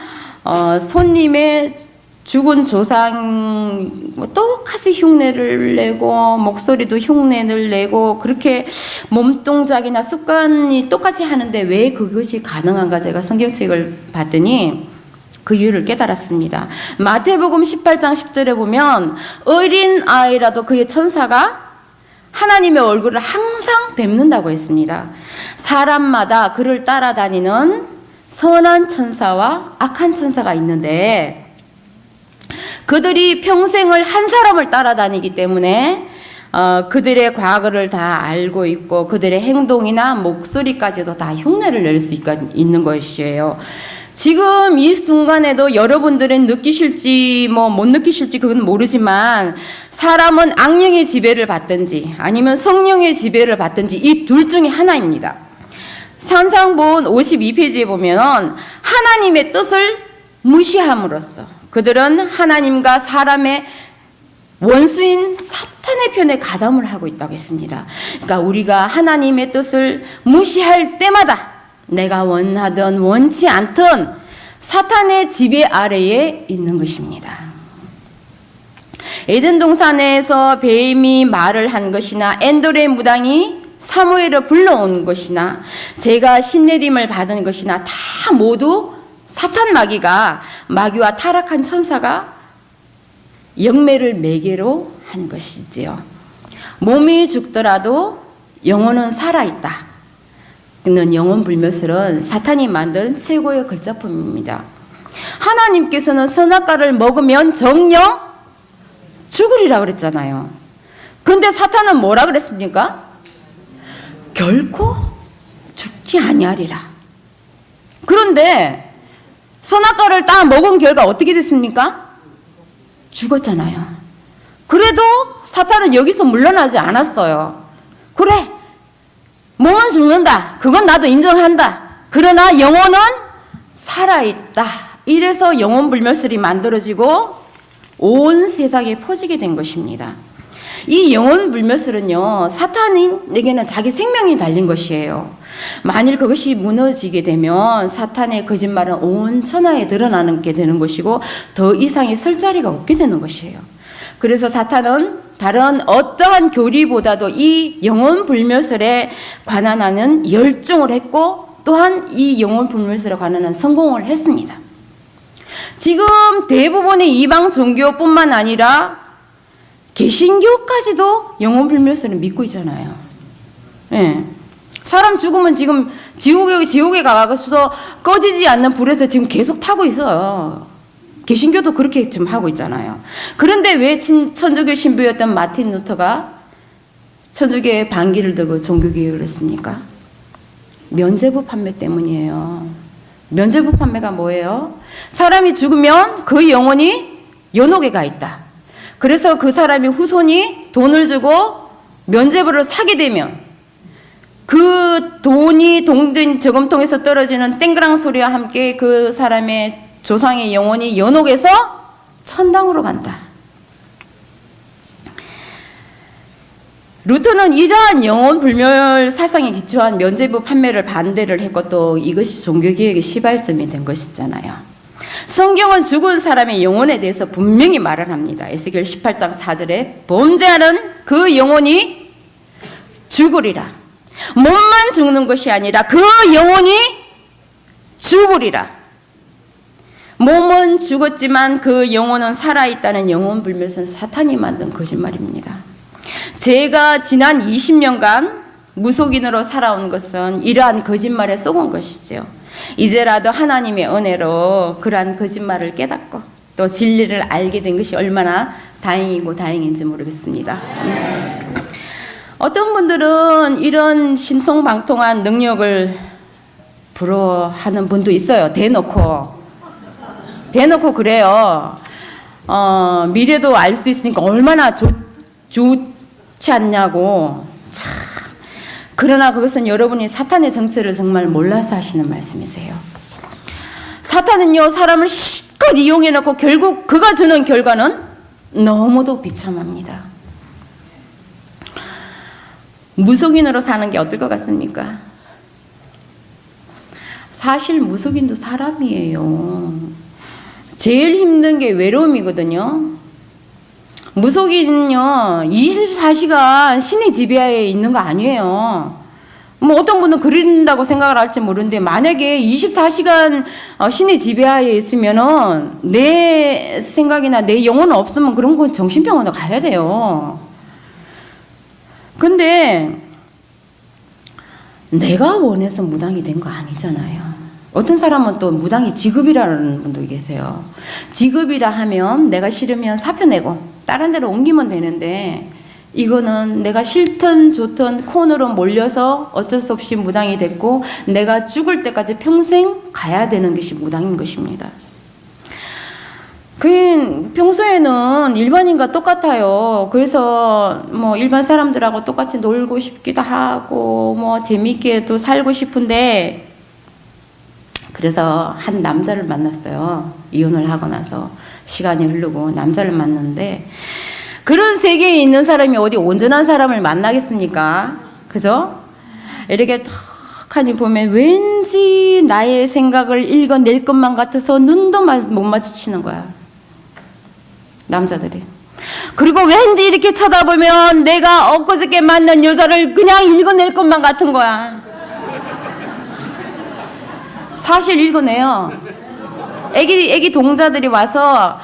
손님의 죽은 조상 똑같이 흉내를 내고 목소리도 흉내를 내고 그렇게 몸동작이나 습관이 똑같이 하는데 왜 그것이 가능한가 제가 성경책을 봤더니 그 이유를 깨달았습니다. 마태복음 18장 10절에 보면 어린 아이라도 그의 천사가 하나님의 얼굴을 항상 뵙는다고 했습니다. 사람마다 그를 따라다니는 선한 천사와 악한 천사가 있는데 그들이 평생을 한 사람을 따라다니기 때문에 그들의 과거를 다 알고 있고 그들의 행동이나 목소리까지도 다 흉내를 낼 수 있는 것이에요. 지금 이 순간에도 여러분들은 느끼실지 못 느끼실지 그건 모르지만 사람은 악령의 지배를 받든지 아니면 성령의 지배를 받든지 이 둘 중에 하나입니다. 산상본 52페이지에 보면 하나님의 뜻을 무시함으로써 그들은 하나님과 사람의 원수인 사탄의 편에 가담을 하고 있다고 했습니다. 그러니까 우리가 하나님의 뜻을 무시할 때마다 내가 원하든 원치 않든 사탄의 지배 아래에 있는 것입니다. 에덴 동산에서 뱀이 말을 한 것이나 엔돌의 무당이 사무엘을 불러온 것이나 제가 신내림을 받은 것이나 다 모두 사탄 마귀와 타락한 천사가 영매를 매개로 한 것이지요. 몸이 죽더라도 영혼은 살아있다. 는 영혼 불멸설은 사탄이 만든 최고의 걸작품입니다. 하나님께서는 선악과를 먹으면 정령 죽으리라 그랬잖아요. 근데 사탄은 뭐라 그랬습니까? 결코 죽지 아니하리라. 그런데 선악과를 딱 먹은 결과 어떻게 됐습니까? 죽었잖아요. 그래도 사탄은 여기서 물러나지 않았어요. 그래, 몸은 죽는다. 그건 나도 인정한다. 그러나 영혼은 살아있다. 이래서 영혼 불멸설이 만들어지고 온 세상에 퍼지게 된 것입니다. 이 영혼 불멸설은요, 사탄에게는 자기 생명이 달린 것이에요. 만일 그것이 무너지게 되면 사탄의 거짓말은 온 천하에 드러나게 되는 것이고 더 이상의 설 자리가 없게 되는 것이에요. 그래서 사탄은 다른 어떠한 교리보다도 이 영혼 불멸설에 관한하는 열중을 했고 또한 이 영혼 불멸설에 관한한 성공을 했습니다. 지금 대부분의 이방 종교뿐만 아니라 개신교까지도 영혼 불멸설을 믿고 있잖아요. 예. 사람 죽으면 지금 지옥에 가서 꺼지지 않는 불에서 지금 계속 타고 있어요. 개신교도 그렇게 지금 하고 있잖아요. 그런데 왜 천주교 신부였던 마틴 루터가 천주교의 반기를 들고 종교개혁을 했습니까? 면죄부 판매 때문이에요. 면죄부 판매가 뭐예요? 사람이 죽으면 그 영혼이 연옥에 가 있다. 그래서 그 사람이 후손이 돈을 주고 면죄부를 사게 되면 그 돈이 동전 저금통에서 떨어지는 땡그랑 소리와 함께 그 사람의 조상의 영혼이 연옥에서 천당으로 간다. 루터는 이러한 영혼 불멸 사상에 기초한 면죄부 판매를 반대를 했고 또 이것이 종교개혁의 시발점이 된 것이잖아요. 성경은 죽은 사람의 영혼에 대해서 분명히 말을 합니다. 에스겔 18장 4절에 범죄하는 그 영혼이 죽으리라. 몸만 죽는 것이 아니라 그 영혼이 죽으리라. 몸은 죽었지만 그 영혼은 살아있다는 영혼 불멸설은 사탄이 만든 거짓말입니다. 제가 지난 20년간 무속인으로 살아온 것은 이러한 거짓말에 속은 것이죠. 이제라도 하나님의 은혜로 그러한 거짓말을 깨닫고 또 진리를 알게 된 것이 얼마나 다행이고 다행인지 모르겠습니다. 어떤 분들은 이런 신통방통한 능력을 부러워하는 분도 있어요. 대놓고 그래요. 미래도 알 수 있으니까 얼마나 좋지 않냐고. 참. 그러나 그것은 여러분이 사탄의 정체를 정말 몰라서 하시는 말씀이세요. 사탄은요, 사람을 실컷 이용해놓고 결국 그가 주는 결과는 너무도 비참합니다. 무속인으로 사는 게 어떨 것 같습니까? 사실 무속인도 사람이에요. 제일 힘든 게 외로움이거든요. 무속인은요, 24시간 신의 지배하에 있는 거 아니에요. 뭐 어떤 분은 그런다고 생각을 할지 모르는데 만약에 24시간 신의 지배하에 있으면은 내 생각이나 내 영혼은 없으면 그런 건 정신병원에 가야 돼요. 근데 내가 원해서 무당이 된 거 아니잖아요. 어떤 사람은 또 무당이 직업이라는 분도 계세요. 직업이라 하면 내가 싫으면 사표 내고 다른 데로 옮기면 되는데 이거는 내가 싫든 좋든 콘으로 몰려서 어쩔 수 없이 무당이 됐고 내가 죽을 때까지 평생 가야 되는 것이 무당인 것입니다. 평소에는 일반인과 똑같아요. 그래서 뭐 일반 사람들하고 똑같이 놀고 싶기도 하고 뭐 재미있게도 살고 싶은데 그래서 한 남자를 만났어요. 이혼을 하고 나서 시간이 흐르고 남자를 만났는데 그런 세계에 있는 사람이 어디 온전한 사람을 만나겠습니까? 그죠? 이렇게 턱하니 보면 왠지 나의 생각을 읽어낼 것만 같아서 눈도 못 마주치는 거야. 남자들이. 그리고 왠지 이렇게 쳐다보면 내가 엊그저께 만난 여자를 그냥 읽어낼 것만 같은 거야. 사실 읽어내요. 애기 동자들이 와서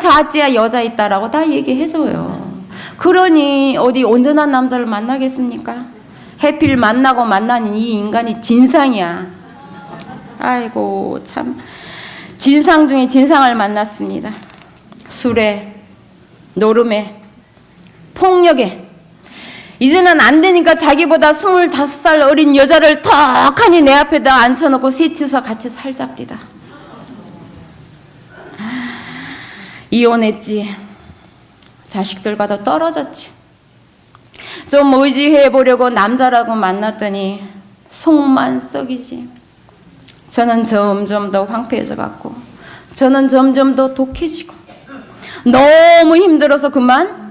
자찌야 여자 있다라고 다 얘기해줘요. 그러니 어디 온전한 남자를 만나겠습니까? 해필 만나고 만나는 이 인간이 진상이야. 아이고 참 진상 중에 진상을 만났습니다. 술에 노름에 폭력에 이제는 안 되니까 자기보다 25살 어린 여자를 턱하니 내 앞에다 앉혀놓고 셋이서 같이 살잡디다. 이혼했지. 자식들과도 떨어졌지. 좀 의지해보려고 남자라고 만났더니 속만 썩이지. 저는 점점 더 황폐해져 갔고 저는 점점 더 독해지고 너무 힘들어서 그만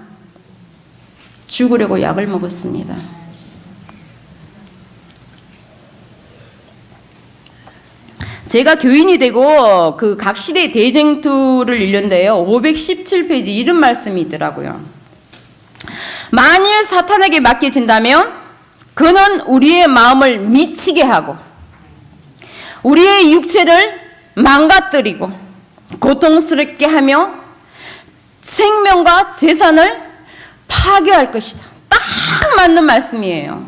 죽으려고 약을 먹었습니다. 제가 교인이 되고 그 각 시대 대쟁투를 읽는데요. 517페이지 이런 말씀이 있더라고요. 만일 사탄에게 맡겨진다면 그는 우리의 마음을 미치게 하고 우리의 육체를 망가뜨리고 고통스럽게 하며 생명과 재산을 파괴할 것이다. 딱 맞는 말씀이에요.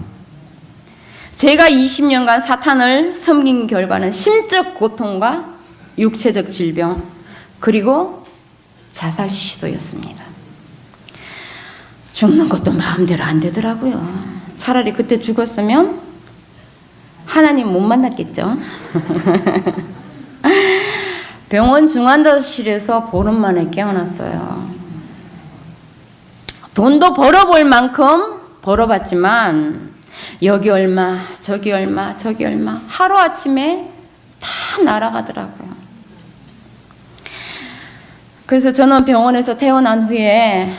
제가 20년간 사탄을 섬긴 결과는 심적 고통과 육체적 질병 그리고 자살 시도였습니다. 죽는 것도 마음대로 안 되더라고요. 차라리 그때 죽었으면 하나님 못 만났겠죠. 병원 중환자실에서 보름 만에 깨어났어요. 돈도 벌어볼 만큼 벌어봤지만 여기 얼마 저기 얼마 저기 얼마 하루아침에 다 날아가더라고요. 그래서 저는 병원에서 퇴원한 후에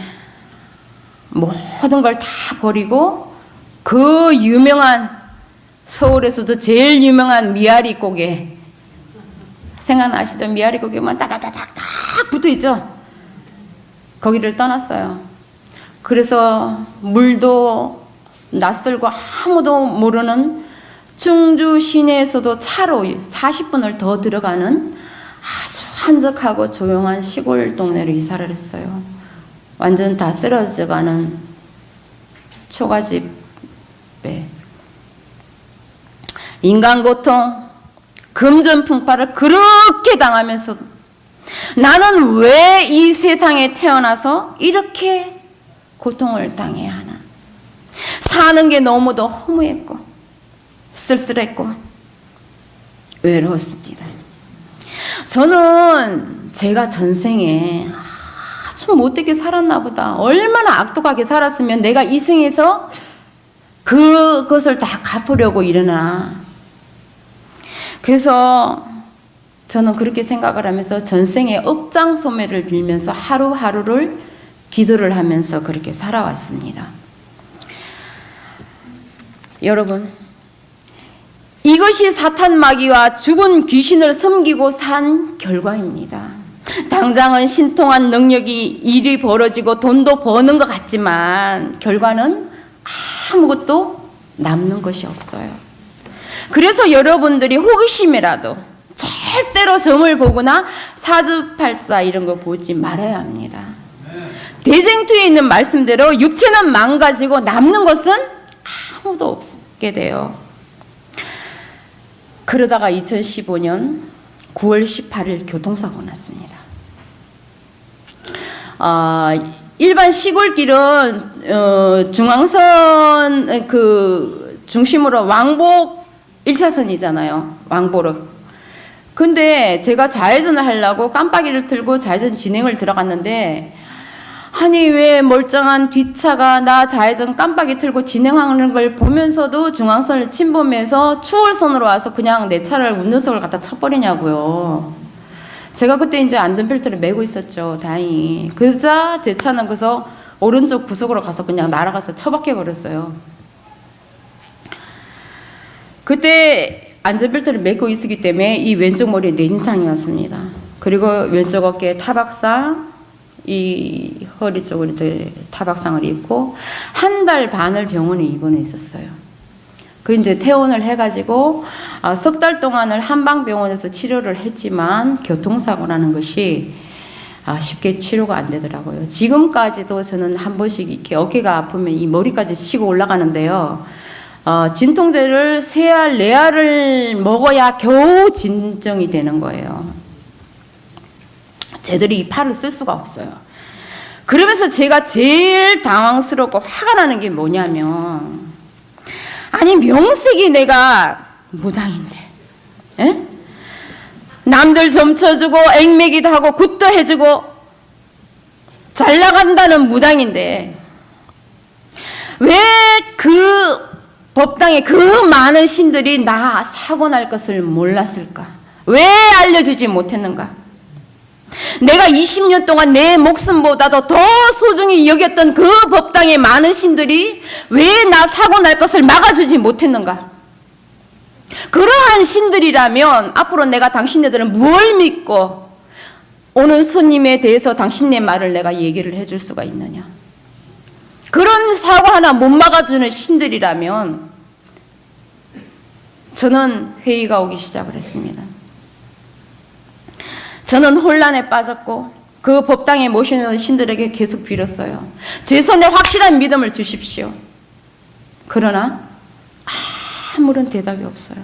모든 걸 다 버리고 그 유명한 서울에서도 제일 유명한 미아리 고개 생각나시죠? 미아리 고개만 따다다닥 딱 붙어있죠? 거기를 떠났어요. 그래서 물도 낯설고 아무도 모르는 충주 시내에서도 차로 40분을 더 들어가는 아주 한적하고 조용한 시골 동네로 이사를 했어요. 완전 다 쓰러져가는 초가집에 인간 고통, 금전 풍파를 그렇게 당하면서 나는 왜 이 세상에 태어나서 이렇게 고통을 당해야 하나? 사는 게 너무도 허무했고 쓸쓸했고 외로웠습니다. 저는 제가 전생에 아주 못되게 살았나 보다. 얼마나 악독하게 살았으면 내가 이 생에서 그것을 다 갚으려고 일어나. 그래서 저는 그렇게 생각을 하면서 전생에 업장소매를 빌면서 하루하루를 기도를 하면서 그렇게 살아왔습니다. 여러분, 이것이 사탄 마귀와 죽은 귀신을 섬기고 산 결과입니다. 당장은 신통한 능력이 일이 벌어지고 돈도 버는 것 같지만 결과는 아무것도 남는 것이 없어요. 그래서 여러분들이 호기심이라도 절대로 점을 보거나 사주팔자 이런 거 보지 말아야 합니다. 대쟁투에 있는 말씀대로 육체는 망가지고 남는 것은 아무도 없게 돼요. 그러다가 2015년 9월 18일 교통사고 났습니다. 일반 시골길은 중앙선 그 중심으로 왕복 1차선이잖아요. 왕복으로. 근데 제가 좌회전을 하려고 깜빡이를 틀고 좌회전 진행을 들어갔는데 아니 왜 멀쩡한 뒷차가 나 좌회전 깜빡이 틀고 진행하는 걸 보면서도 중앙선을 침범해서 추월선으로 와서 그냥 내 차를 운전석을 갖다 쳐버리냐고요. 제가 그때 이제 안전벨트를 매고 있었죠. 다행히. 그러자 제 차는 그래서 오른쪽 구석으로 가서 그냥 날아가서 처박혀 버렸어요. 그때 안전벨트를 매고 있었기 때문에 이 왼쪽 머리에 내진탕이었습니다. 그리고 왼쪽 어깨에 타박상, 이 허리 쪽으로 타박상을 입고 한 달 반을 병원에 입원해 있었어요. 그 이제 퇴원을 해가지고 석 달 동안을 한방병원에서 치료를 했지만 교통사고라는 것이 쉽게 치료가 안 되더라고요. 지금까지도 저는 한 번씩 이렇게 어깨가 아프면 이 머리까지 치고 올라가는데요. 진통제를 3알, 4알을 먹어야 겨우 진정이 되는 거예요. 제대로 이 팔을 쓸 수가 없어요. 그러면서 제가 제일 당황스럽고 화가 나는 게 뭐냐면, 아니 명색이 내가 무당인데, 에? 남들 점쳐주고 앵매기도 하고 굿도 해주고 잘 나간다는 무당인데 왜 그 법당에 그 많은 신들이 나 사고 날 것을 몰랐을까? 왜 알려주지 못했는가? 내가 20년 동안 내 목숨보다도 더 소중히 여겼던 그 법당의 많은 신들이 왜 나 사고 날 것을 막아주지 못했는가? 그러한 신들이라면 앞으로 내가 당신네들은 뭘 믿고 오는 손님에 대해서 당신네 말을 내가 얘기를 해줄 수가 있느냐? 그런 사고 하나 못 막아주는 신들이라면 저는 회의가 오기 시작을 했습니다. 저는 혼란에 빠졌고 그 법당에 모시는 신들에게 계속 빌었어요. 제 손에 확실한 믿음을 주십시오. 그러나 아무런 대답이 없어요.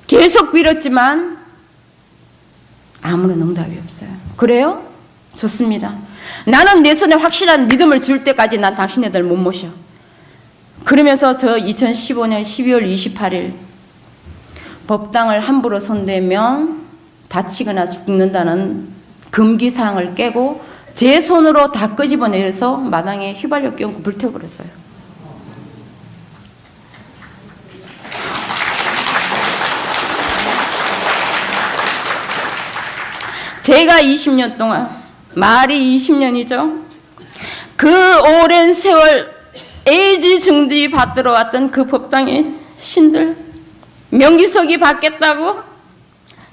계속 빌었지만 아무런 응답이 없어요. 그래요? 좋습니다. 나는 내 손에 확실한 믿음을 줄 때까지 난 당신네들 못 모셔. 그러면서 저 2015년 12월 28일 법당을 함부로 손대면 다치거나 죽는다는 금기사항을 깨고 제 손으로 다 끄집어내서 마당에 휘발유 끼얹고 불태워버렸어요. 제가 20년 동안, 말이 20년이죠. 그 오랜 세월 애지중지 받들어 왔던 그 법당의 신들, 명기석이 받겠다고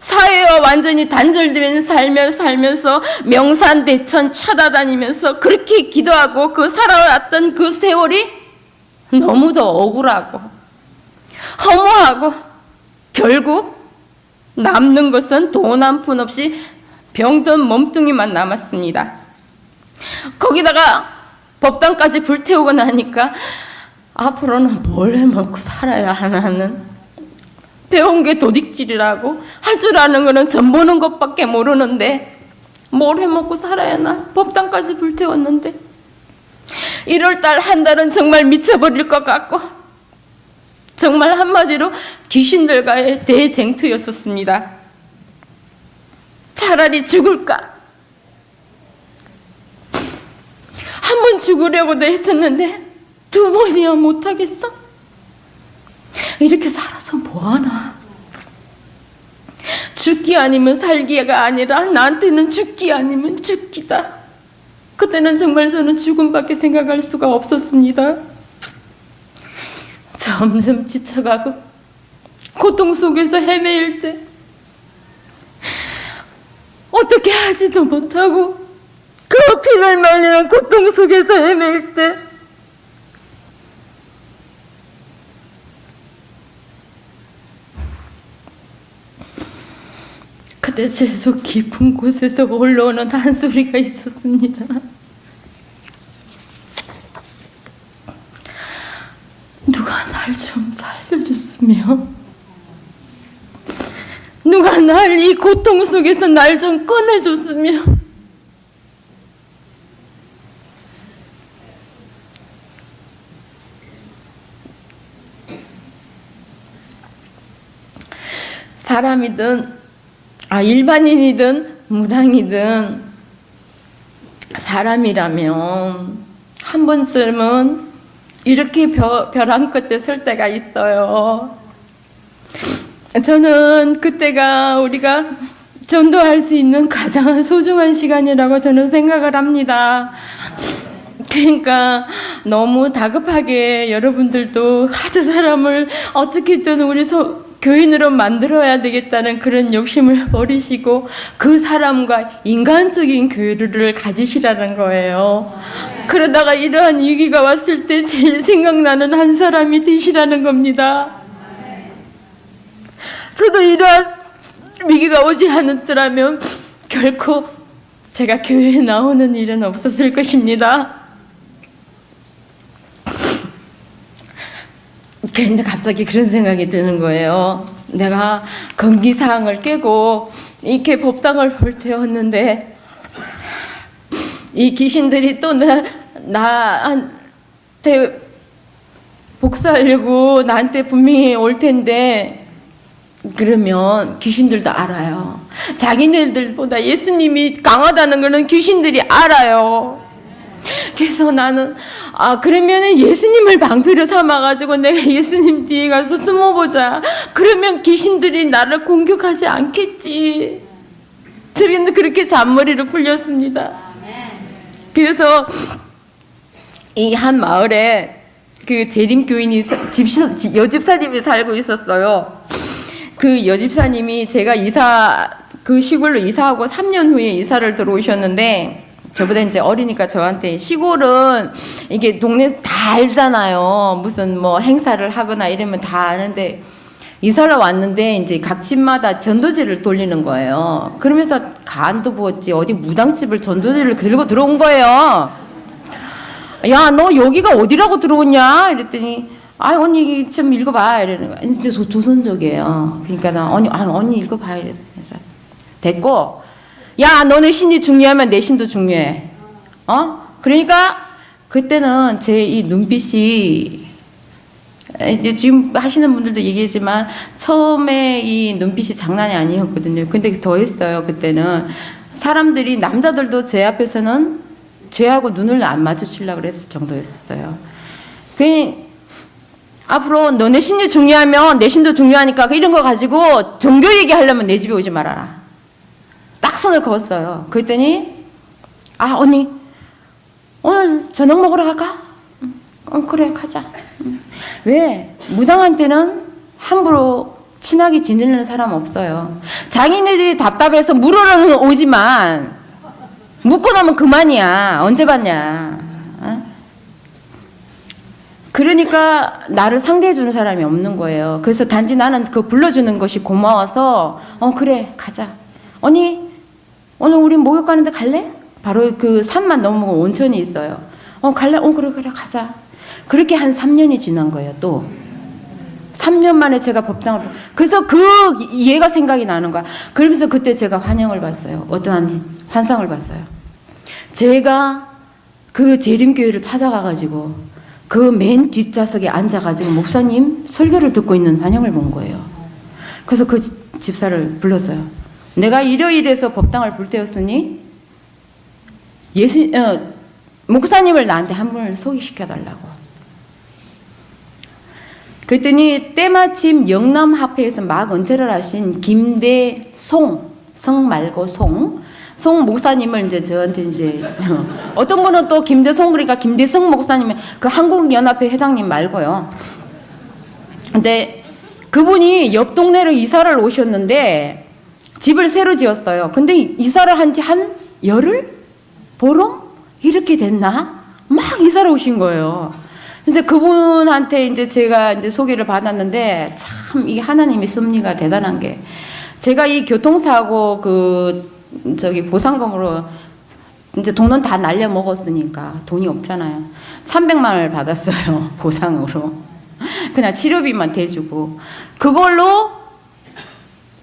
사회와 완전히 단절된 삶을 살면서 명산대천 찾아다니면서 그렇게 기도하고 그 살아왔던 그 세월이 너무도 억울하고 허무하고 결국 남는 것은 돈 한 푼 없이 병든 몸뚱이만 남았습니다. 거기다가 법당까지 불태우고 나니까 앞으로는 뭘 해먹고 살아야 하나는, 배운 게 도둑질이라고, 할 줄 아는 거는 점 보는 것밖에 모르는데 뭘 해먹고 살아야 하나. 법당까지 불태웠는데 1월달 한 달은 정말 미쳐버릴 것 같고 정말 한마디로 귀신들과의 대쟁투였었습니다. 차라리 죽을까? 한 번 죽으려고도 했었는데 2번이야 못하겠어? 이렇게 살아서 뭐하나? 죽기 아니면 살기가 아니라 나한테는 죽기 아니면 죽기다. 그때는 정말 저는 죽음밖에 생각할 수가 없었습니다. 점점 지쳐가고 고통 속에서 헤매일 때 어떻게 하지도 못하고 그 피를 말리는 고통 속에서 헤매일 때 그때 제 속 깊은 곳에서 올라오는 한 소리가 있었습니다. 누가 날 좀 살려줬으면, 누가 날 이 고통 속에서 날 좀 꺼내줬으면. 사람이든 일반인이든 무당이든 사람이라면 한 번쯤은 이렇게 벼랑 끝에 설 때가 있어요. 저는 그때가 우리가 전도할 수 있는 가장 소중한 시간이라고 저는 생각을 합니다. 그러니까 너무 다급하게 여러분들도 저 사람을 어떻게든 우리 교인으로 만들어야 되겠다는 그런 욕심을 버리시고 그 사람과 인간적인 교류를 가지시라는 거예요. 그러다가 이러한 위기가 왔을 때 제일 생각나는 한 사람이 되시라는 겁니다. 저도 이러한 위기가 오지 않았더라면 결코 제가 교회에 나오는 일은 없었을 것입니다. 근데 갑자기 그런 생각이 드는 거예요. 내가 금기사항을 깨고 이렇게 법당을 볼 때였는데 이 귀신들이 또 나한테 복수하려고 나한테 분명히 올 텐데, 그러면 귀신들도 알아요. 자기네들보다 예수님이 강하다는 거는 귀신들이 알아요. 그래서 나는 그러면은 예수님을 방패로 삼아가지고 내가 예수님 뒤에 가서 숨어보자. 그러면 귀신들이 나를 공격하지 않겠지. 저는 그렇게 잔머리를 풀렸습니다. 그래서 이 한 마을에 그 재림교인이 여집사님이 살고 있었어요. 그 여집사님이 제가 그 시골로 이사하고 3년 후에 이사를 들어오셨는데, 저보다 이제 어리니까 저한테 시골은 이게 동네 다 알잖아요. 무슨 뭐 행사를 하거나 이러면 다 아는데, 이사를 왔는데 이제 각 집마다 전도지를 돌리는 거예요. 그러면서 간도 부었지 어디 무당집을 전도지를 들고 들어온 거예요. 야, 너 여기가 어디라고 들어오냐? 이랬더니 언니 좀 읽어봐 이러는 거야. 이제 조선족이에요. 그러니까 나 언니 읽어봐 이래서 됐고, 야, 너네 신이 중요하면 내 신도 중요해. 그러니까 그때는 제 이 눈빛이, 이제 지금 하시는 분들도 얘기했지만 처음에 이 눈빛이 장난이 아니었거든요. 근데 더 했어요. 그때는 사람들이, 남자들도 제 앞에서는 쟤하고 눈을 안 마주치려고 그랬을 정도였어요. 앞으로 너네 신이 중요하면 내 신도 중요하니까 이런 거 가지고 종교 얘기하려면 내 집에 오지 말아라. 딱 선을 그었어요. 그랬더니 언니 오늘 저녁 먹으러 갈까? 그래 가자. 왜? 무당한테는 함부로 친하게 지내는 사람 없어요. 자기네들이 답답해서 물으러는 오지만 묻고 나면 그만이야. 언제 봤냐. 그러니까 나를 상대해주는 사람이 없는 거예요. 그래서 단지 나는 그 불러주는 것이 고마워서 그래 가자. 언니 오늘 우리 목욕 가는데 갈래? 바로 그 산만 넘으면 온천이 있어요. 갈래? 그래 가자. 그렇게 한 3년이 지난 거예요. 또 3년 만에 제가 법당을, 그래서 그 얘가 생각이 나는 거야. 그러면서 그때 제가 환영을 받았어요. 어떠한 환상을 봤어요. 제가 그 재림교회를 찾아가가지고 그 맨 뒷좌석에 앉아가지고 목사님 설교를 듣고 있는 환영을 본 거예요. 그래서 그 집사를 불렀어요. 내가 일요일에서 법당을 불 때였으니 목사님을 나한테 한 분을 소개시켜달라고. 그랬더니 때마침 영남합회에서 막 은퇴를 하신 김대송, 성 말고 송 목사님을 이제 저한테 이제 어떤 분은 또 김대송, 그러니까 김대성 목사님의 그 한국연합회 회장님 말고요. 근데 그분이 옆 동네로 이사를 오셨는데 집을 새로 지었어요. 근데 이사를 한 지 한 열흘? 보름? 이렇게 됐나? 막 이사를 오신 거예요. 근데 그분한테 이제 제가 이제 소개를 받았는데, 참 이 하나님의 섭리가 대단한 게, 제가 이 교통사고 보상금으로 이제 돈은 다 날려 먹었으니까 돈이 없잖아요. 300만 원을 받았어요. 보상으로. 그냥 치료비만 대주고. 그걸로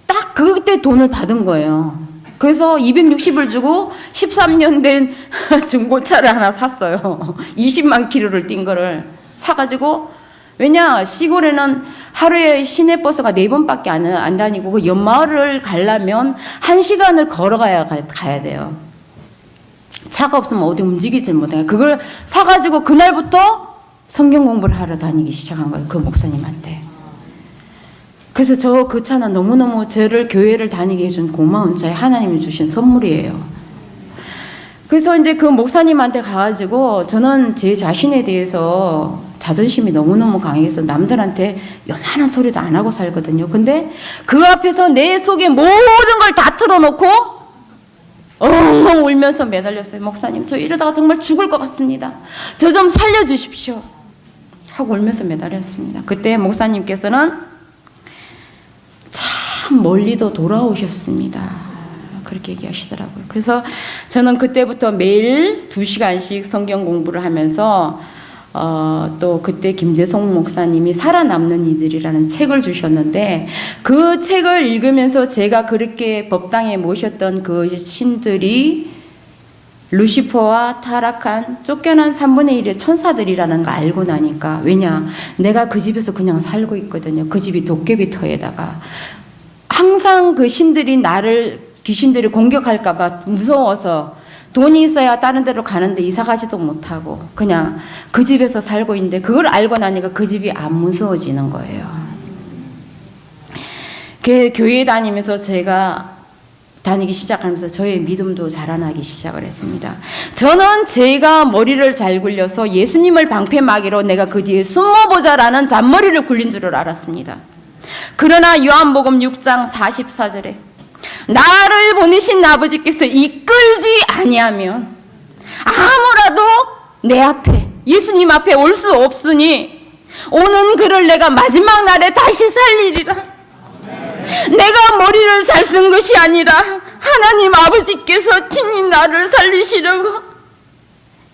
딱 그때 돈을 받은 거예요. 그래서 260을 주고 13년 된 중고차를 하나 샀어요. 20만 킬로를 뛴 거를 사가지고, 왜냐 시골에는 하루에 시내버스가 4번밖에 안 다니고 그 옆마을을 가려면 1시간을 걸어가야 돼요. 차가 없으면 어디 움직이질 못해요. 그걸 사가지고 그날부터 성경 공부를 하러 다니기 시작한 거예요. 그 목사님한테. 그래서 저 그 차는 너무너무 저를 교회를 다니게 해준 고마운 차에 하나님이 주신 선물이에요. 그래서 이제 그 목사님한테 가가지고 저는 제 자신에 대해서 자존심이 너무너무 강해서 남들한테 요만한 소리도 안 하고 살거든요. 근데 그 앞에서 내 속에 모든 걸 다 틀어놓고 엉엉 울면서 매달렸어요. 목사님, 저 이러다가 정말 죽을 것 같습니다. 저 좀 살려주십시오. 하고 울면서 매달렸습니다. 그때 목사님께서는 참 멀리도 돌아오셨습니다. 그렇게 얘기하시더라고요. 그래서 저는 그때부터 매일 2시간씩 성경 공부를 하면서 또 그때 김재송 목사님이 살아남는 이들이라는 책을 주셨는데 그 책을 읽으면서 제가 그렇게 법당에 모셨던 그 신들이 루시퍼와 타락한 쫓겨난 3분의 1의 천사들이라는 거 알고 나니까 왜냐 내가 그 집에서 그냥 살고 있거든요. 그 집이 도깨비터에다가 항상 그 신들이 나를 귀신들이 공격할까 봐 무서워서 돈이 있어야 다른 데로 가는데 이사 가지도 못하고 그냥 그 집에서 살고 있는데 그걸 알고 나니까 그 집이 안 무서워지는 거예요. 교회 다니면서 제가 다니기 시작하면서 저의 믿음도 자라나기 시작을 했습니다. 저는 제가 머리를 잘 굴려서 예수님을 방패막이로 내가 그 뒤에 숨어보자라는 잔머리를 굴린 줄을 알았습니다. 그러나 요한복음 6장 44절에 나를 보내신 아버지께서 이끌지 아니하면 아무라도 내 앞에 예수님 앞에 올 수 없으니 오는 그를 내가 마지막 날에 다시 살리리라. 내가 머리를 잘 쓴 것이 아니라 하나님 아버지께서 친히 나를 살리시려고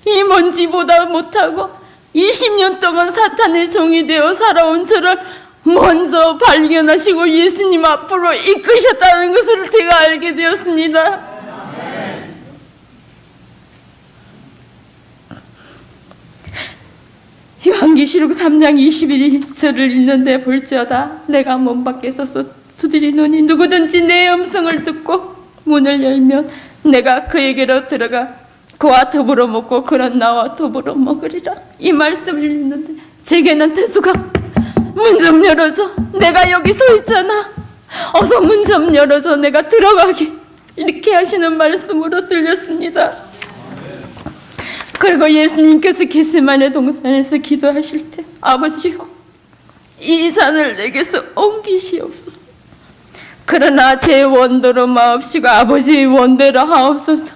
이 먼지보다 못하고 20년 동안 사탄의 종이 되어 살아온 저를 먼저 발견하시고 예수님 앞으로 이끄셨다는 것을 제가 알게 되었습니다. 요한계시록 3장 21절을 읽는데 볼지어다 내가 문 밖에 서서 두드리노니 누구든지 내 음성을 듣고 문을 열면 내가 그에게로 들어가 그와 더불어 먹고 그는 나와 더불어 먹으리라. 이 말씀을 읽는데 제게는 태수가 문 좀 열어줘. 내가 여기 서 있잖아. 어서 문 좀 열어줘. 내가 들어가게. 이렇게 하시는 말씀으로 들렸습니다. 그리고 예수님께서 겟세마네 동산에서 기도하실 때 아버지요 이 잔을 내게서 옮기시옵소서. 그러나 제 원대로 마옵시고 아버지의 원대로 하옵소서.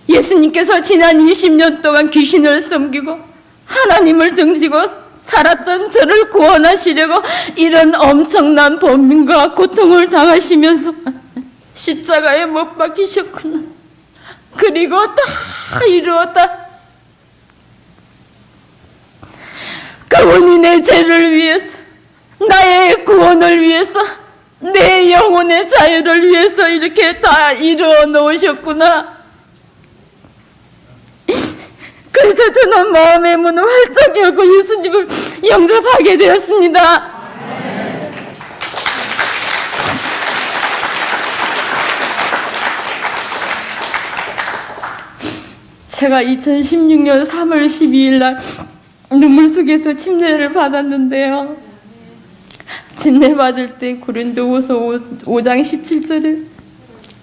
예수님께서 지난 20년 동안 귀신을 섬기고 하나님을 등지고 살았던 저를 구원하시려고 이런 엄청난 범민과 고통을 당하시면서 십자가에 못 박히셨구나. 그리고 다 이루었다. 그분이 내 죄를 위해서 나의 구원을 위해서 내 영혼의 자유를 위해서 이렇게 다 이루어 놓으셨구나. 그래서 저는 마음의 문을 활짝 열고 예수님을 영접하게 되었습니다. 제가 2016년 3월 12일 날 눈물 속에서 침례를 받았는데요. 침례 받을 때 고린도후서 5장 17절에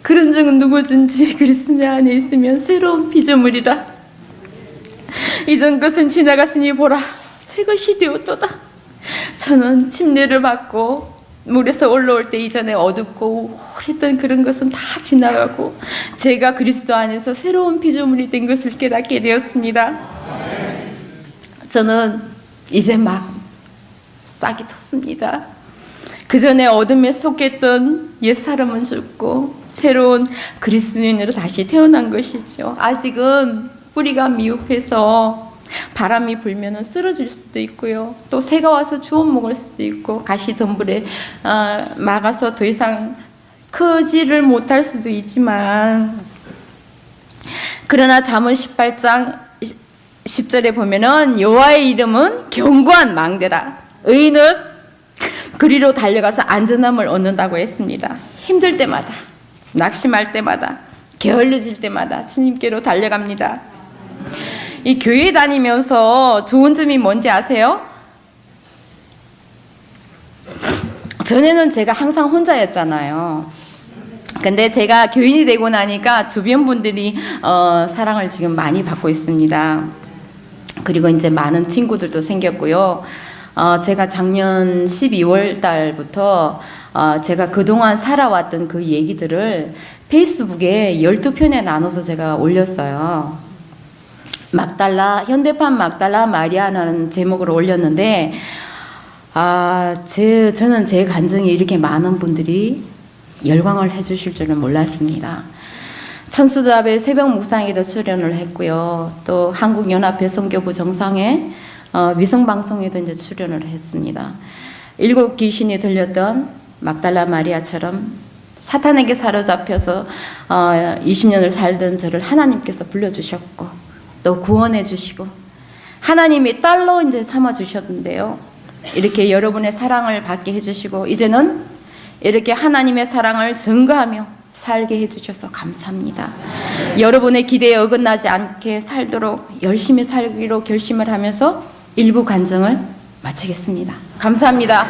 그런 중 누구든지 그리스도 안에 있으면 새로운 피조물이라. 이전 것은 지나갔으니 보라 새 것이 되었도다. 저는 침례를 받고 물에서 올라올 때 이전에 어둡고 우울했던 그런 것은 다 지나가고 제가 그리스도 안에서 새로운 피조물이 된 것을 깨닫게 되었습니다. 저는 이제 막 싹이 텄습니다. 그 전에 어둠에 속했던 옛사람은 죽고 새로운 그리스도인으로 다시 태어난 것이죠. 아직은 뿌리가 미흡해서 바람이 불면 쓰러질 수도 있고요. 또 새가 와서 주워 먹을 수도 있고 가시덤불에 막아서 더 이상 크지를 못할 수도 있지만 그러나 잠언 18장 10절에 보면은 여호와의 이름은 견고한 망대라. 의인은 그리로 달려가서 안전함을 얻는다고 했습니다. 힘들 때마다 낙심할 때마다 게을러질 때마다 주님께로 달려갑니다. 이 교회 다니면서 좋은 점이 뭔지 아세요? 전에는 제가 항상 혼자였잖아요. 근데 제가 교인이 되고 나니까 주변 분들이 사랑을 지금 많이 받고 있습니다. 그리고 이제 많은 친구들도 생겼고요. 제가 작년 12월 달부터 제가 그동안 살아왔던 그 얘기들을 페이스북에 12편에 나눠서 제가 올렸어요. 현대판 막달라 마리아라는 제목으로 올렸는데, 저는 제 간증이 이렇게 많은 분들이 열광을 해주실 줄은 몰랐습니다. 천수답의 새벽 묵상에도 출연을 했고요. 또 한국연합회 선교부 정상회 위성방송에도 이제 출연을 했습니다. 7 귀신이 들렸던 막달라 마리아처럼 사탄에게 사로잡혀서 20년을 살던 저를 하나님께서 불러주셨고 또 구원해 주시고 하나님이 딸로 이제 삼아 주셨는데요. 이렇게 여러분의 사랑을 받게 해주시고 이제는 이렇게 하나님의 사랑을 증거하며 살게 해주셔서 감사합니다. 여러분의 기대에 어긋나지 않게 살도록 열심히 살기로 결심을 하면서 일부 간증을 마치겠습니다. 감사합니다.